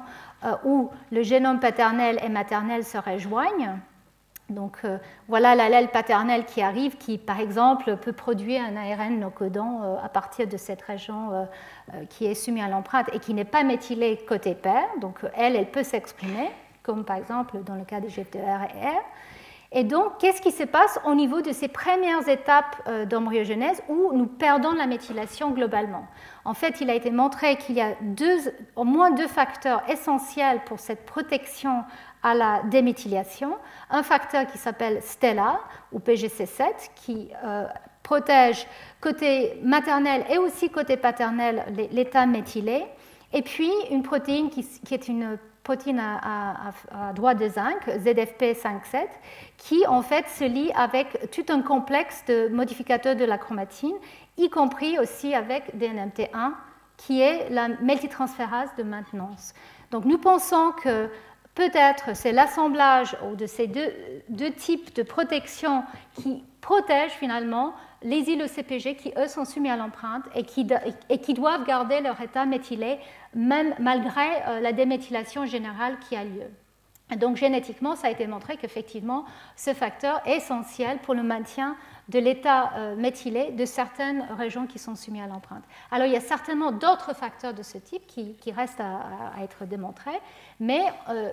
Speaker 1: où le génome paternel et maternel se rejoignent, donc voilà l'allèle paternel qui arrive, qui par exemple peut produire un ARN non codant à partir de cette région qui est soumise à l'empreinte et qui n'est pas méthylée côté père. Donc elle peut s'exprimer, comme par exemple dans le cas des GFR et R. Et donc, qu'est-ce qui se passe au niveau de ces premières étapes d'embryogenèse où nous perdons la méthylation globalement? En fait, il a été montré qu'il y a au moins deux facteurs essentiels pour cette protection à la déméthylation. Un facteur qui s'appelle STELA, ou PGC7, qui protège côté maternel et aussi côté paternel l'état méthylé. Et puis, une protéine qui est une protéine à droite de zinc, ZFP57, qui en fait se lie avec tout un complexe de modificateurs de la chromatine, y compris aussi avec DNMT1, qui est la multitransférase de maintenance. Donc nous pensons que peut-être c'est l'assemblage de ces deux types de protection qui protègent finalement les îlots CPG qui, eux, sont soumis à l'empreinte et qui doivent garder leur état méthylé même malgré la déméthylation générale qui a lieu. Et donc génétiquement, ça a été montré qu'effectivement, ce facteur est essentiel pour le maintien de l'état méthylé de certaines régions qui sont soumises à l'empreinte. Alors il y a certainement d'autres facteurs de ce type qui restent à être démontrés, mais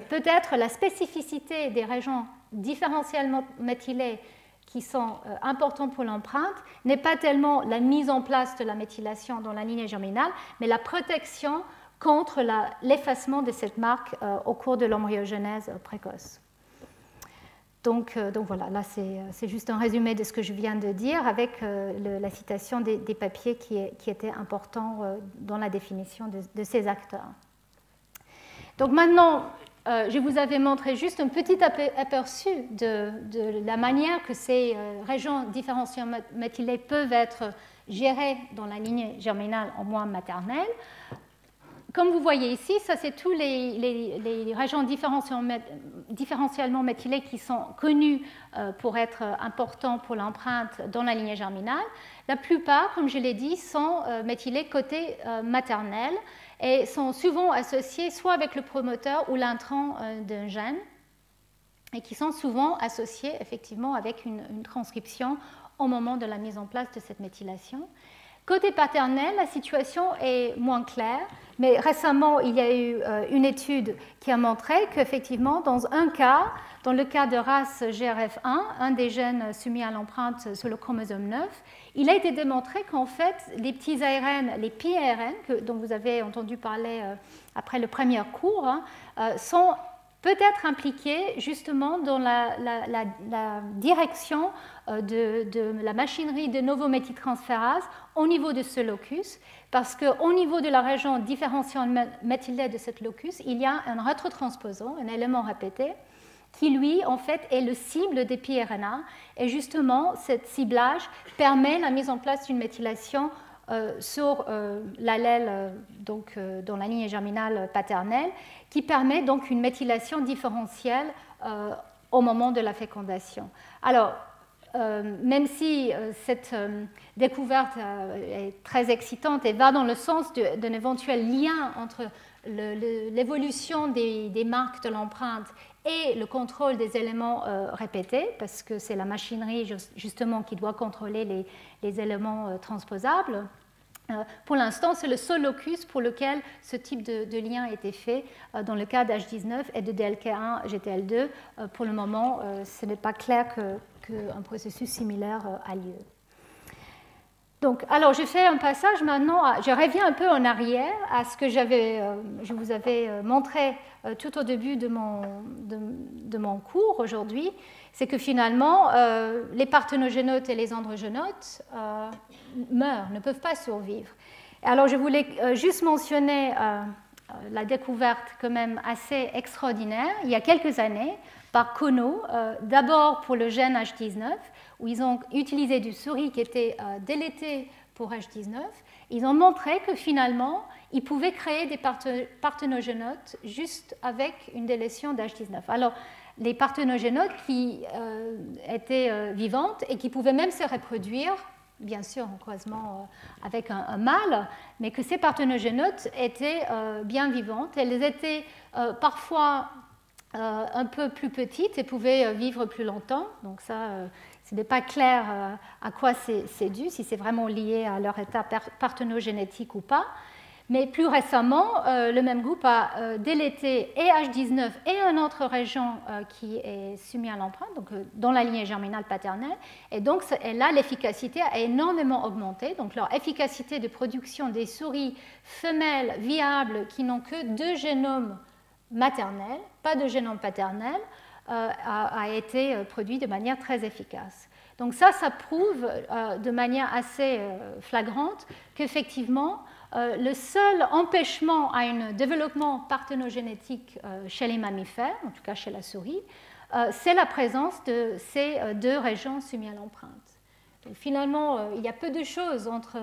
Speaker 1: peut-être la spécificité des régions différentiellement méthylées qui sont importants pour l'empreinte n'est pas tellement la mise en place de la méthylation dans la lignée germinale, mais la protection contre l'effacement de cette marque au cours de l'embryogenèse précoce. Donc voilà, là c'est juste un résumé de ce que je viens de dire avec la citation des papiers qui étaient importants dans la définition de ces acteurs. Donc maintenant, je vous avais montré juste un petit aperçu de la manière que ces régions différentiellement méthylées peuvent être gérées dans la lignée germinale en voie maternelle. Comme vous voyez ici, ça c'est tous les régions différentiellement méthylées qui sont connues pour être importants pour l'empreinte dans la lignée germinale. La plupart, comme je l'ai dit, sont méthylées côté maternel et sont souvent associées soit avec le promoteur ou l'intrant d'un gène et qui sont souvent associées effectivement avec une transcription au moment de la mise en place de cette méthylation. Côté paternel, la situation est moins claire, mais récemment, il y a eu une étude qui a montré qu'effectivement, dans un cas, dans le cas de race GRF1, un des gènes soumis à l'empreinte sur le chromosome 9, il a été démontré qu'en fait, les petits ARN, les pi-ARN, dont vous avez entendu parler après le premier cours, sont peut-être impliqués justement dans la direction de la machinerie de novométhyltransférase au niveau de ce locus, parce qu'au niveau de la région différentiellement méthylée de cette locus, il y a un retrotransposon, un élément répété, qui lui, en fait, est le cible des pi-RNA. Et justement, ce ciblage permet la mise en place d'une méthylation sur l'allèle dans la lignée germinale paternelle, qui permet donc une méthylation différentielle au moment de la fécondation. Alors, même si cette découverte est très excitante et va dans le sens d'un éventuel lien entre l'évolution des marques de l'empreinte et le contrôle des éléments répétés, parce que c'est la machinerie justement qui doit contrôler les éléments transposables. Pour l'instant, c'est le seul locus pour lequel ce type de lien a été fait dans le cas d'H19 et de DLK1, GTL2. Pour le moment, ce n'est pas clair qu'un processus similaire a lieu. Donc, alors, je fais un passage maintenant, je reviens un peu en arrière à ce que je vous avais montré tout au début de mon cours aujourd'hui, c'est que finalement, les parthénogénotes et les androgénotes meurent, ne peuvent pas survivre. Alors, je voulais juste mentionner la découverte quand même assez extraordinaire, il y a quelques années, par Kono, d'abord pour le gène H19, où ils ont utilisé du souris qui était délété pour H19. Ils ont montré que finalement, ils pouvaient créer des parthénogénotes juste avec une délétion d'H19. Alors, les parthénogénotes qui étaient vivantes et qui pouvaient même se reproduire, bien sûr en croisement avec un mâle, mais que ces parthénogénotes étaient bien vivantes. Elles étaient parfois un peu plus petites et pouvaient vivre plus longtemps. Donc ça, ce n'est pas clair à quoi c'est dû, si c'est vraiment lié à leur état parthénogénétique ou pas. Mais plus récemment, le même groupe a délété et H19 et une autre région qui est soumise à l'empreinte, donc dans la lignée germinale paternelle. Et donc là, l'efficacité a énormément augmenté. Donc leur efficacité de production des souris femelles viables qui n'ont que 2 génomes maternels, pas de génome paternel, a été produit de manière très efficace. Donc ça prouve de manière assez flagrante qu'effectivement, le seul empêchement à un développement parthénogénétique chez les mammifères, en tout cas chez la souris, c'est la présence de ces deux régions soumises à l'empreinte. Donc, finalement, il y a peu de choses entre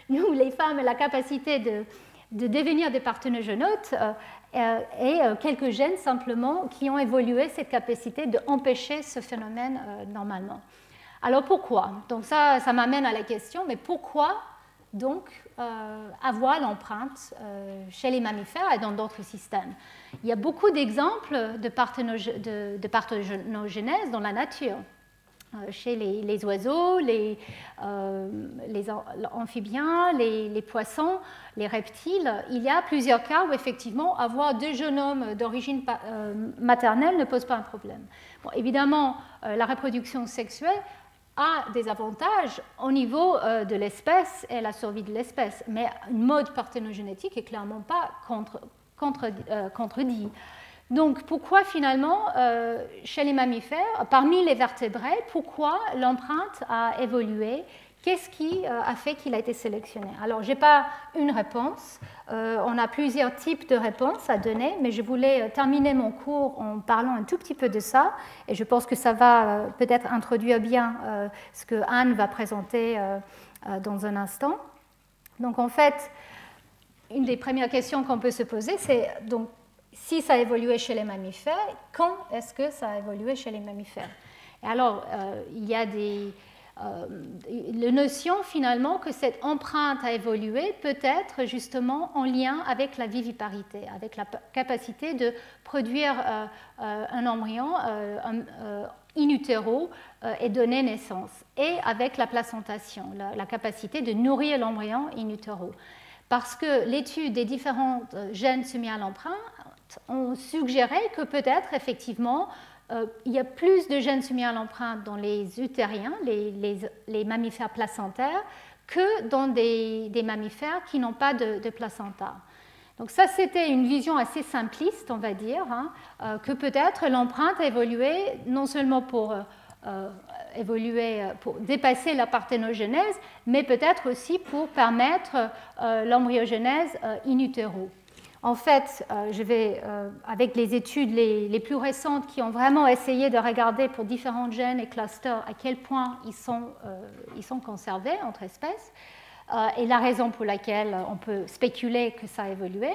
Speaker 1: nous, les femmes, et la capacité de devenir des parthénogénotes et quelques gènes simplement qui ont évolué cette capacité d'empêcher ce phénomène normalement. Alors pourquoi? Donc ça m'amène à la question, mais pourquoi donc avoir l'empreinte chez les mammifères et dans d'autres systèmes? Il y a beaucoup d'exemples de parthénogénèse dans la nature. Chez les oiseaux, les amphibiens, les poissons, les reptiles, il y a plusieurs cas où effectivement avoir deux génomes d'origine maternelle ne pose pas un problème. Bon, évidemment, la reproduction sexuelle a des avantages au niveau de l'espèce et la survie de l'espèce, mais un mode parthénogénétique n'est clairement pas contredit. Donc, pourquoi finalement, chez les mammifères, parmi les vertébrés, pourquoi l'empreinte a évolué? Qu'est-ce qui a fait qu'il a été sélectionné? Alors, je n'ai pas une réponse. On a plusieurs types de réponses à donner, mais je voulais terminer mon cours en parlant un tout petit peu de ça, et je pense que ça va peut-être introduire bien ce que Anne va présenter dans un instant. Donc, en fait, une des premières questions qu'on peut se poser, c'est donc, si ça a évolué chez les mammifères, quand est-ce que ça a évolué chez les mammifères? Et alors, il y a la notion finalement que cette empreinte a évolué peut être justement en lien avec la viviparité, avec la capacité de produire un embryon in utero et donner naissance, et avec la placentation, la capacité de nourrir l'embryon in utero. Parce que l'étude des différents gènes soumis à l'empreinte ont suggéré que peut-être effectivement il y a plus de gènes soumis à l'empreinte dans les utériens, les mammifères placentaires, que dans des mammifères qui n'ont pas de placenta. Donc ça, c'était une vision assez simpliste, on va dire, que peut-être l'empreinte a évolué non seulement pour dépasser la parthénogénèse, mais peut-être aussi pour permettre l'embryogénèse in utero. En fait, je vais, avec les études les plus récentes qui ont vraiment essayé de regarder pour différents gènes et clusters à quel point ils sont conservés entre espèces, et la raison pour laquelle on peut spéculer que ça a évolué,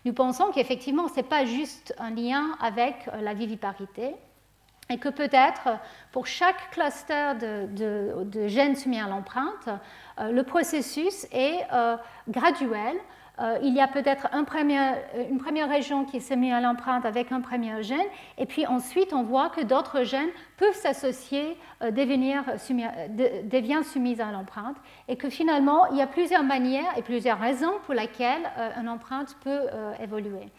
Speaker 1: nous pensons qu'effectivement, ce n'est pas juste un lien avec la viviparité, et que peut-être pour chaque cluster de gènes soumis à l'empreinte, le processus est graduel. Il y a peut-être une première région qui est soumise à l'empreinte avec un premier gène, et puis ensuite on voit que d'autres gènes peuvent s'associer, deviennent soumis à l'empreinte, et que finalement il y a plusieurs manières et plusieurs raisons pour lesquelles une empreinte peut évoluer.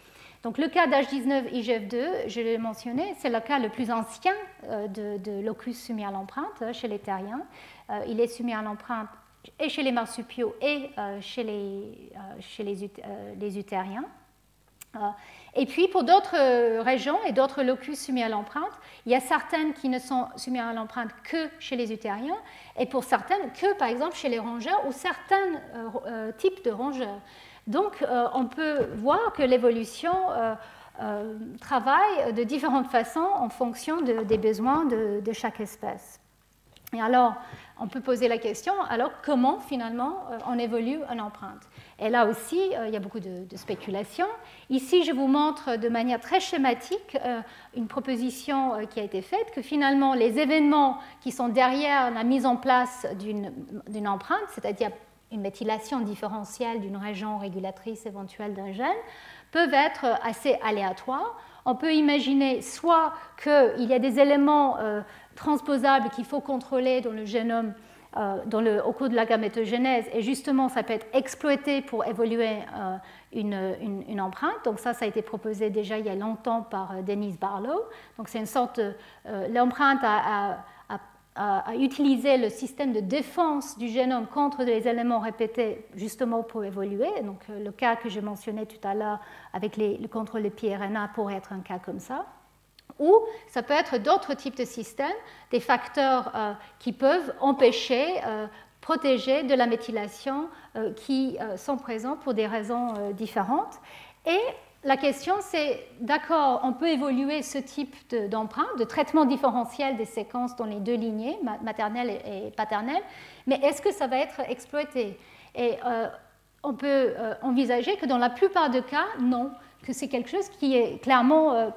Speaker 1: Donc le cas d'H19 IGF2, je l'ai mentionné, c'est le cas le plus ancien de locus soumis à l'empreinte chez les terriens. Il est soumis à l'empreinte et chez les marsupiaux et chez les utériens. Et puis pour d'autres régions et d'autres locus soumis à l'empreinte, il y a certaines qui ne sont soumises à l'empreinte que chez les utériens, et pour certaines que par exemple chez les rongeurs ou certains types de rongeurs. Donc on peut voir que l'évolution travaille de différentes façons en fonction des besoins de chaque espèce. Et alors, on peut poser la question, alors comment finalement on évolue une empreinte? Et là aussi, il y a beaucoup de spéculations. Ici, je vous montre de manière très schématique une proposition qui a été faite, que finalement les événements qui sont derrière la mise en place d'une empreinte, c'est-à-dire une méthylation différentielle d'une région régulatrice éventuelle d'un gène, peuvent être assez aléatoires. On peut imaginer soit qu'il y a des éléments transposables qu'il faut contrôler dans le génome au cours de la gamétogénèse, et justement ça peut être exploité pour évoluer une empreinte. Donc ça a été proposé déjà il y a longtemps par Denise Barlow. Donc c'est une sorte l'empreinte à utiliser le système de défense du génome contre les éléments répétés justement pour évoluer. Donc le cas que je mentionnais tout à l'heure avec le contrôle de piRNA pourrait être un cas comme ça. Ou ça peut être d'autres types de systèmes, des facteurs qui peuvent empêcher protégés de la méthylation qui sont présents pour des raisons différentes. Et la question, c'est, d'accord, on peut évoluer ce type d'empreinte, de traitement différentiel des séquences dans les deux lignées, maternelle et paternelle, mais est-ce que ça va être exploité? Et on peut envisager que dans la plupart des cas, non, que c'est quelque chose qui est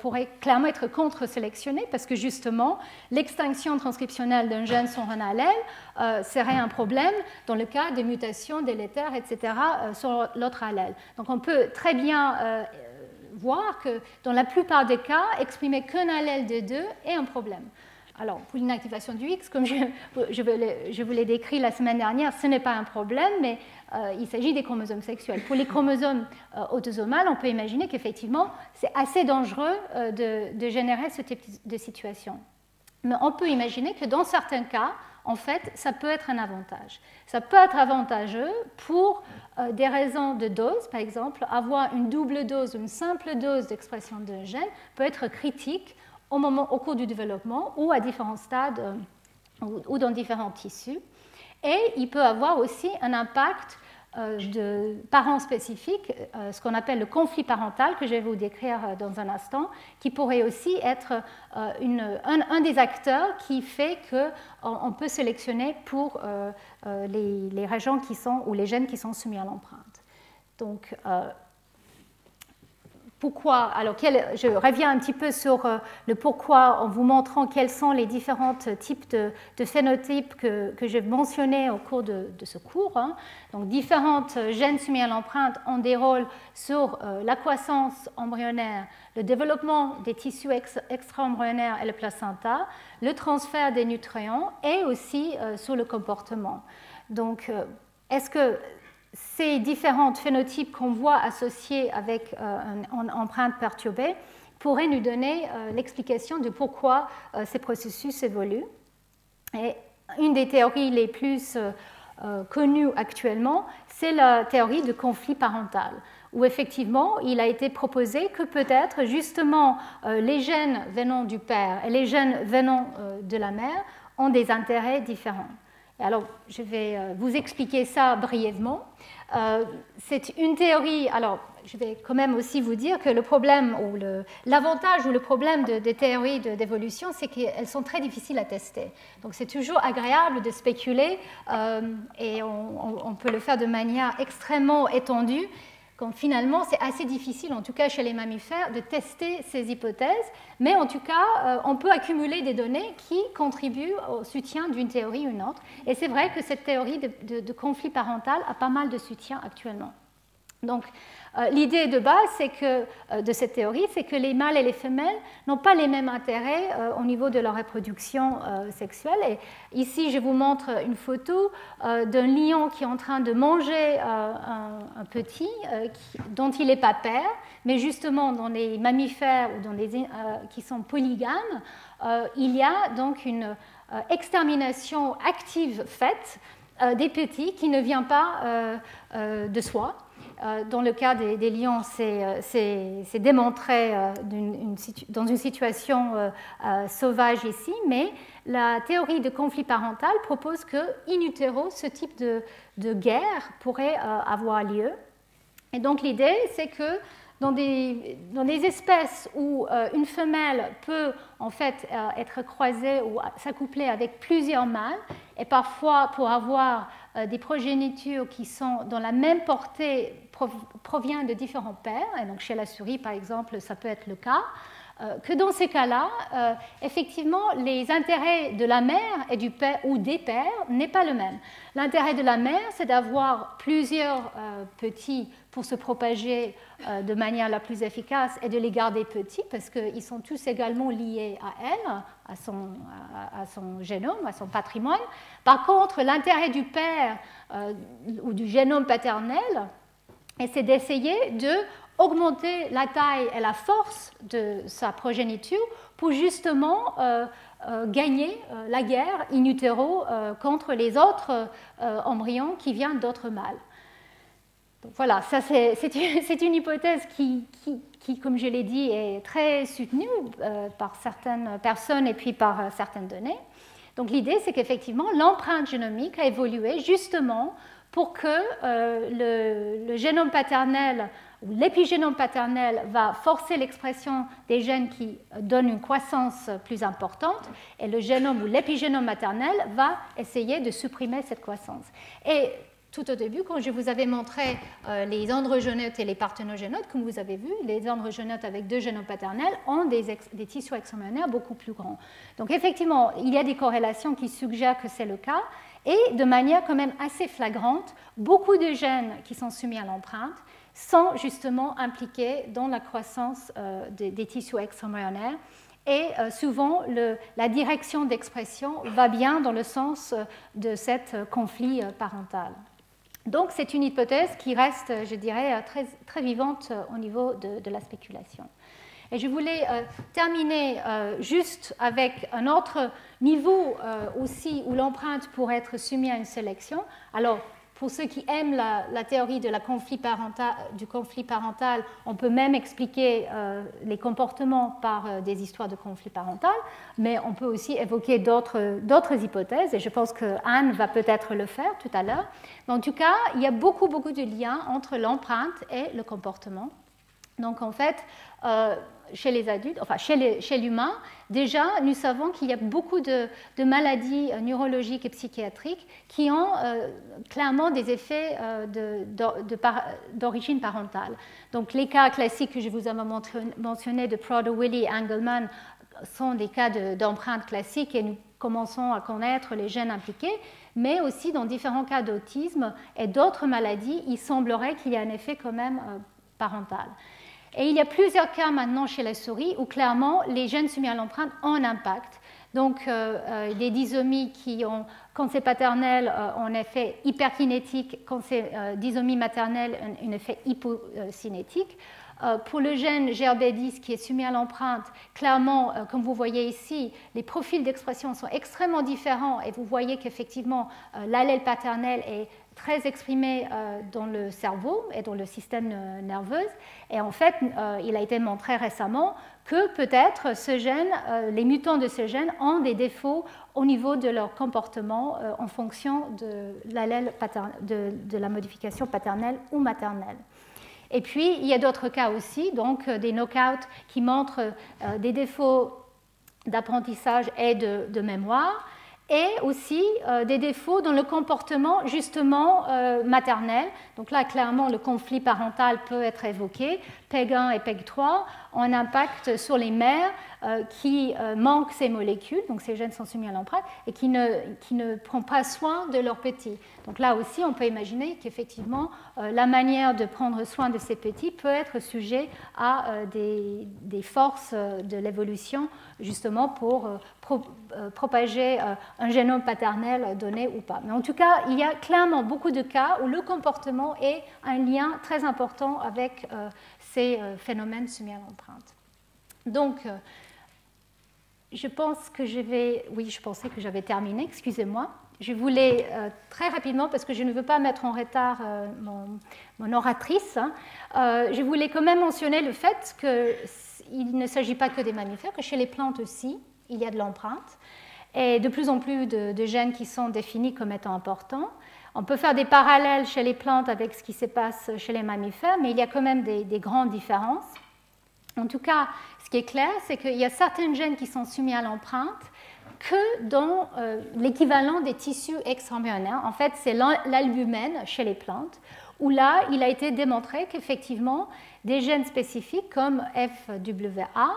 Speaker 1: pourrait clairement être contre-sélectionné parce que justement, l'extinction transcriptionnelle d'un gène sur un allèle serait un problème dans le cas de mutations délétères, etc., sur l'autre allèle. Donc on peut très bien voir que dans la plupart des cas, exprimer qu'un allèle des deux est un problème. Alors, pour l'inactivation du X, comme je vous l'ai décrit la semaine dernière, ce n'est pas un problème, mais il s'agit des chromosomes sexuels. Pour les chromosomes autosomales, on peut imaginer qu'effectivement, c'est assez dangereux de générer ce type de situation. Mais on peut imaginer que dans certains cas, en fait, ça peut être un avantage. Ça peut être avantageux pour des raisons de dose, par exemple, avoir une double dose, une simple dose d'expression d'un gène peut être critique au cours du développement ou à différents stades ou dans différents tissus. Et il peut avoir aussi un impact de parents spécifiques, ce qu'on appelle le conflit parental, que je vais vous décrire dans un instant, qui pourrait aussi être un des acteurs qui fait qu'on peut sélectionner pour les régions qui sont, ou les gènes qui sont soumis à l'empreinte. Donc, pourquoi, alors je reviens un petit peu sur le pourquoi en vous montrant quels sont les différents types de phénotypes que j'ai mentionnés au cours de ce cours. Donc, différents gènes soumis à l'empreinte ont des rôles sur la croissance embryonnaire, le développement des tissus extra-embryonnaires et le placenta, le transfert des nutriments et aussi sur le comportement. Donc, est-ce que ces différents phénotypes qu'on voit associés avec une empreinte perturbée pourraient nous donner l'explication de pourquoi ces processus évoluent. Et une des théories les plus connues actuellement, c'est la théorie du conflit parental, où effectivement il a été proposé que peut-être justement les gènes venant du père et les gènes venant de la mère ont des intérêts différents. Alors, je vais vous expliquer ça brièvement. C'est une théorie, alors je vais quand même aussi vous dire que le problème, ou l'avantage ou le problème des théories d'évolution, c'est qu'elles sont très difficiles à tester. Donc c'est toujours agréable de spéculer et on peut le faire de manière extrêmement étendue, quand finalement c'est assez difficile, en tout cas chez les mammifères, de tester ces hypothèses, mais en tout cas on peut accumuler des données qui contribuent au soutien d'une théorie ou une autre. Et c'est vrai que cette théorie de conflit parental a pas mal de soutien actuellement. Donc l'idée de base de cette théorie, c'est que les mâles et les femelles n'ont pas les mêmes intérêts au niveau de leur reproduction sexuelle. Et ici, je vous montre une photo d'un lion qui est en train de manger un petit dont il n'est pas père, mais justement dans les mammifères ou qui sont polygames, il y a donc une extermination active faite des petits qui ne vient pas de soi. Dans le cas des lions, c'est démontré dans une situation sauvage ici, mais la théorie de conflit parental propose que, in utero, ce type de guerre pourrait avoir lieu. Et donc l'idée, c'est que dans des espèces où une femelle peut en fait être croisée ou s'accoupler avec plusieurs mâles, et parfois pour avoir des progénitures qui sont dans la même portée provient de différents pères, et donc chez la souris par exemple ça peut être le cas, que dans ces cas-là, effectivement, les intérêts de la mère et du père ou des pères n'est pas le même. L'intérêt de la mère, c'est d'avoir plusieurs petits pour se propager de manière la plus efficace et de les garder petits parce qu'ils sont tous également liés à elle, à son génome, à son patrimoine. Par contre, l'intérêt du père ou du génome paternel, c'est d'essayer de augmenter la taille et la force de sa progéniture pour justement gagner la guerre in utero contre les autres embryons qui viennent d'autres mâles. Donc voilà, ça c'est une hypothèse qui, comme je l'ai dit, est très soutenue par certaines personnes et puis par certaines données. Donc l'idée, c'est qu'effectivement, l'empreinte génomique a évolué justement pour que le génome paternel ou l'épigénome paternel va forcer l'expression des gènes qui donnent une croissance plus importante, et le génome ou l'épigénome maternel va essayer de supprimer cette croissance. Et tout au début, quand je vous avais montré les androgénotes et les parthénogénotes, comme vous avez vu, les androgénotes avec deux génomes paternels ont des tissus extra-embryonnaires beaucoup plus grands. Donc effectivement, il y a des corrélations qui suggèrent que c'est le cas, et de manière quand même assez flagrante, beaucoup de gènes qui sont soumis à l'empreinte sont justement impliqués dans la croissance des tissus extra-embryonnaires. Et souvent, la direction d'expression va bien dans le sens de ce conflit parental. Donc, c'est une hypothèse qui reste, je dirais, très, très vivante au niveau de la spéculation. Et je voulais terminer juste avec un autre niveau aussi où l'empreinte pourrait être soumise à une sélection. Alors, pour ceux qui aiment la théorie du conflit parental, on peut même expliquer les comportements par des histoires de conflit parental, mais on peut aussi évoquer d'autres hypothèses, et je pense que Anne va peut-être le faire tout à l'heure. Mais en tout cas, il y a beaucoup de liens entre l'empreinte et le comportement. Donc en fait, chez les adultes, enfin chez l'humain, déjà nous savons qu'il y a beaucoup de maladies neurologiques et psychiatriques qui ont clairement des effets d'origine parentale. Donc les cas classiques que je vous avais mentionnés de Prader-Willi et Engelmann sont des cas d'empreinte classique, et nous commençons à connaître les gènes impliqués, mais aussi dans différents cas d'autisme et d'autres maladies, il semblerait qu'il y ait un effet quand même parental. Et il y a plusieurs cas maintenant chez la souris où clairement les gènes soumis à l'empreinte ont un impact. Donc des disomies qui ont, quand c'est paternel, ont un effet hyperkinétique, quand c'est disomie maternelle, un effet hypocinétique. Pour le gène GRB10 qui est soumis à l'empreinte, clairement, comme vous voyez ici, les profils d'expression sont extrêmement différents, et vous voyez qu'effectivement l'allèle paternel est très exprimé dans le cerveau et dans le système nerveux. Et en fait, il a été montré récemment que peut-être ce gène, les mutants de ce gène ont des défauts au niveau de leur comportement en fonction de l'allèle de la modification paternelle ou maternelle. Et puis, il y a d'autres cas aussi, donc des knockouts qui montrent des défauts d'apprentissage et de mémoire, et aussi des défauts dans le comportement justement maternel. Donc là, clairement, le conflit parental peut être évoqué. PEG1 et PEG3 ont un impact sur les mères qui manquent ces molécules, donc ces gènes sont soumis à l'empreinte, et qui ne prennent pas soin de leurs petits. Donc là aussi, on peut imaginer qu'effectivement, la manière de prendre soin de ces petits peut être sujet à des forces de l'évolution, justement pour propager un génome paternel donné ou pas. Mais en tout cas, il y a clairement beaucoup de cas où le comportement est un lien très important avec ces phénomènes soumis à l'empreinte. Donc, je pense que je pensais que j'avais terminé, excusez-moi. Je voulais très rapidement, parce que je ne veux pas mettre en retard mon oratrice, je voulais quand même mentionner le fait qu'il ne s'agit pas que des mammifères, que chez les plantes aussi, il y a de l'empreinte, et de plus en plus de gènes qui sont définis comme étant importants. On peut faire des parallèles chez les plantes avec ce qui se passe chez les mammifères, mais il y a quand même des grandes différences. En tout cas, ce qui est clair, c'est qu'il y a certains gènes qui sont soumis à l'empreinte que dans l'équivalent des tissus extra-embryonnaires. En fait, c'est l'albumène chez les plantes, où là, il a été démontré qu'effectivement, des gènes spécifiques comme FWA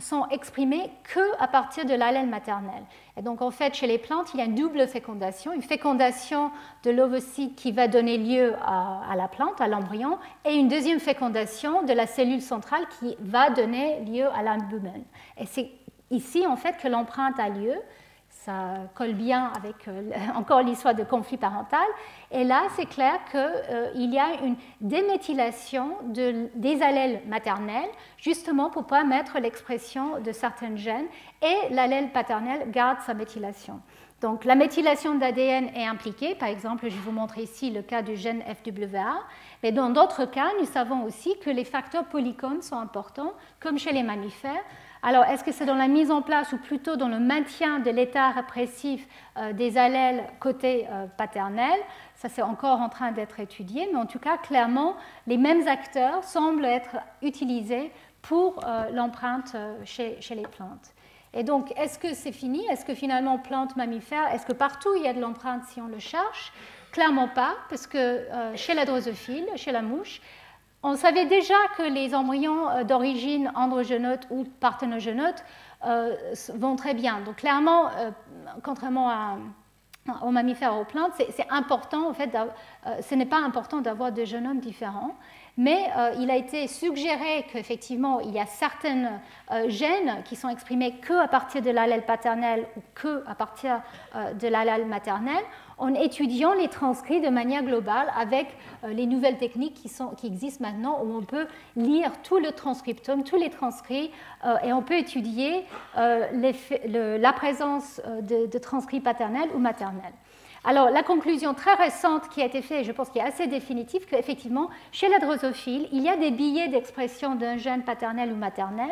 Speaker 1: sont exprimés qu'à partir de l'allèle maternel. Et donc, en fait, chez les plantes, il y a une double fécondation, une fécondation de l'ovocyte qui va donner lieu à la plante, à l'embryon, et une deuxième fécondation de la cellule centrale qui va donner lieu à l'albumène. Et c'est ici, en fait, que l'empreinte a lieu. Ça colle bien avec encore l'histoire de conflit parental. Et là, c'est clair qu'il y a une déméthylation des allèles maternels, justement pour permettre l'expression de certains gènes. et l'allèle paternel garde sa méthylation. Donc la méthylation d'ADN est impliquée, par exemple, je vais vous montrer ici le cas du gène FWA, mais dans d'autres cas, nous savons aussi que les facteurs polycones sont importants, comme chez les mammifères. Alors, est-ce que c'est dans la mise en place ou plutôt dans le maintien de l'état répressif des allèles côté paternel? Ça, c'est encore en train d'être étudié, mais en tout cas, clairement, les mêmes acteurs semblent être utilisés pour l'empreinte chez les plantes. Et donc, est-ce que c'est fini? Est-ce que finalement, plantes, mammifères, est-ce que partout il y a de l'empreinte si on le cherche? Clairement pas, parce que chez la drosophile, chez la mouche, on savait déjà que les embryons d'origine androgénote ou parthénogénote vont très bien. Donc, clairement, contrairement aux mammifères et aux plantes, c'est important, en fait, ce n'est pas important d'avoir des génomes différents. Mais il a été suggéré qu'effectivement, il y a certains gènes qui sont exprimés qu'à partir de l'allèle paternel ou qu'à partir de l'allèle maternel, en étudiant les transcrits de manière globale avec les nouvelles techniques qui existent maintenant, où on peut lire tout le transcriptome, tous les transcrits, et on peut étudier la présence de transcrits paternels ou maternels. Alors, la conclusion très récente qui a été faite, et je pense qu'il est assez définitive, qu'effectivement, chez la drosophile, il y a des billets d'expression d'un gène paternel ou maternel,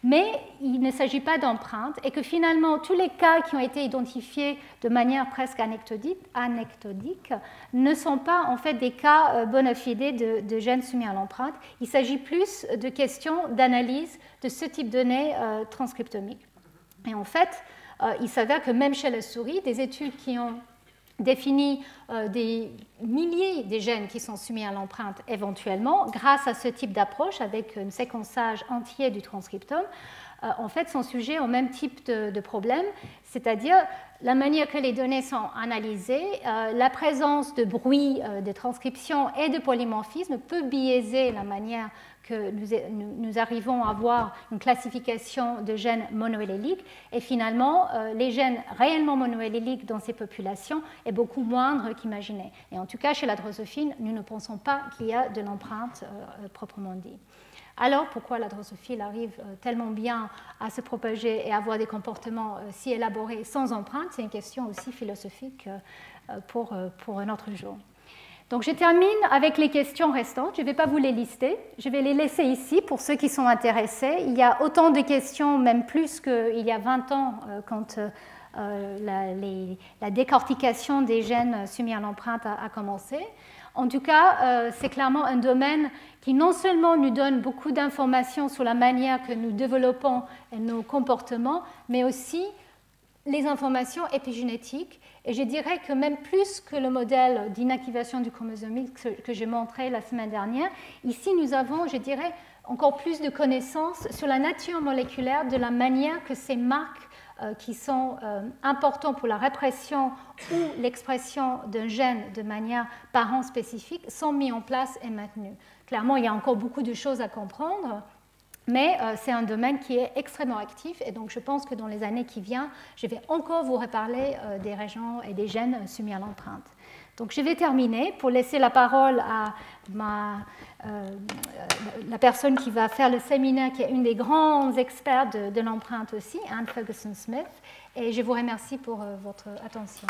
Speaker 1: mais il ne s'agit pas d'empreinte, et que finalement, tous les cas qui ont été identifiés de manière presque anecdotique ne sont pas en fait des cas bona fide de gènes soumis à l'empreinte. Il s'agit plus de questions d'analyse de ce type de données transcriptomiques. Et en fait, il s'avère que même chez la souris, des études qui ont définit des milliers de gènes qui sont soumis à l'empreinte éventuellement, grâce à ce type d'approche avec un séquençage entier du transcriptome, en fait sont sujets au même type de problème, c'est-à-dire la manière que les données sont analysées, la présence de bruit de transcription et de polymorphisme peut biaiser la manière que nous arrivons à avoir une classification de gènes monoalléliques, et finalement, les gènes réellement monoalléliques dans ces populations est beaucoup moindre qu'imaginé. Et en tout cas, chez la drosophile, nous ne pensons pas qu'il y a de l'empreinte proprement dit. Alors, pourquoi la drosophile arrive tellement bien à se propager et à avoir des comportements si élaborés sans empreinte? C'est une question aussi philosophique pour un autre jour. Donc, je termine avec les questions restantes. Je ne vais pas vous les lister. Je vais les laisser ici pour ceux qui sont intéressés. Il y a autant de questions, même plus qu'il y a 20 ans, quand la décortication des gènes soumis à l'empreinte a commencé. En tout cas, c'est clairement un domaine qui non seulement nous donne beaucoup d'informations sur la manière que nous développons nos comportements, mais aussi les informations épigénétiques. Et je dirais que même plus que le modèle d'inactivation du chromosomique que j'ai montré la semaine dernière, ici nous avons, je dirais, encore plus de connaissances sur la nature moléculaire de la manière que ces marques qui sont importants pour la répression ou l'expression d'un gène de manière parent spécifique sont mis en place et maintenus. Clairement, il y a encore beaucoup de choses à comprendre, mais c'est un domaine qui est extrêmement actif, et donc je pense que dans les années qui viennent, je vais encore vous reparler des régions et des gènes soumis à l'empreinte. Donc je vais terminer pour laisser la parole à la personne qui va faire le séminaire, qui est une des grands experts de l'empreinte aussi, Anne Ferguson-Smith, et je vous remercie pour votre attention.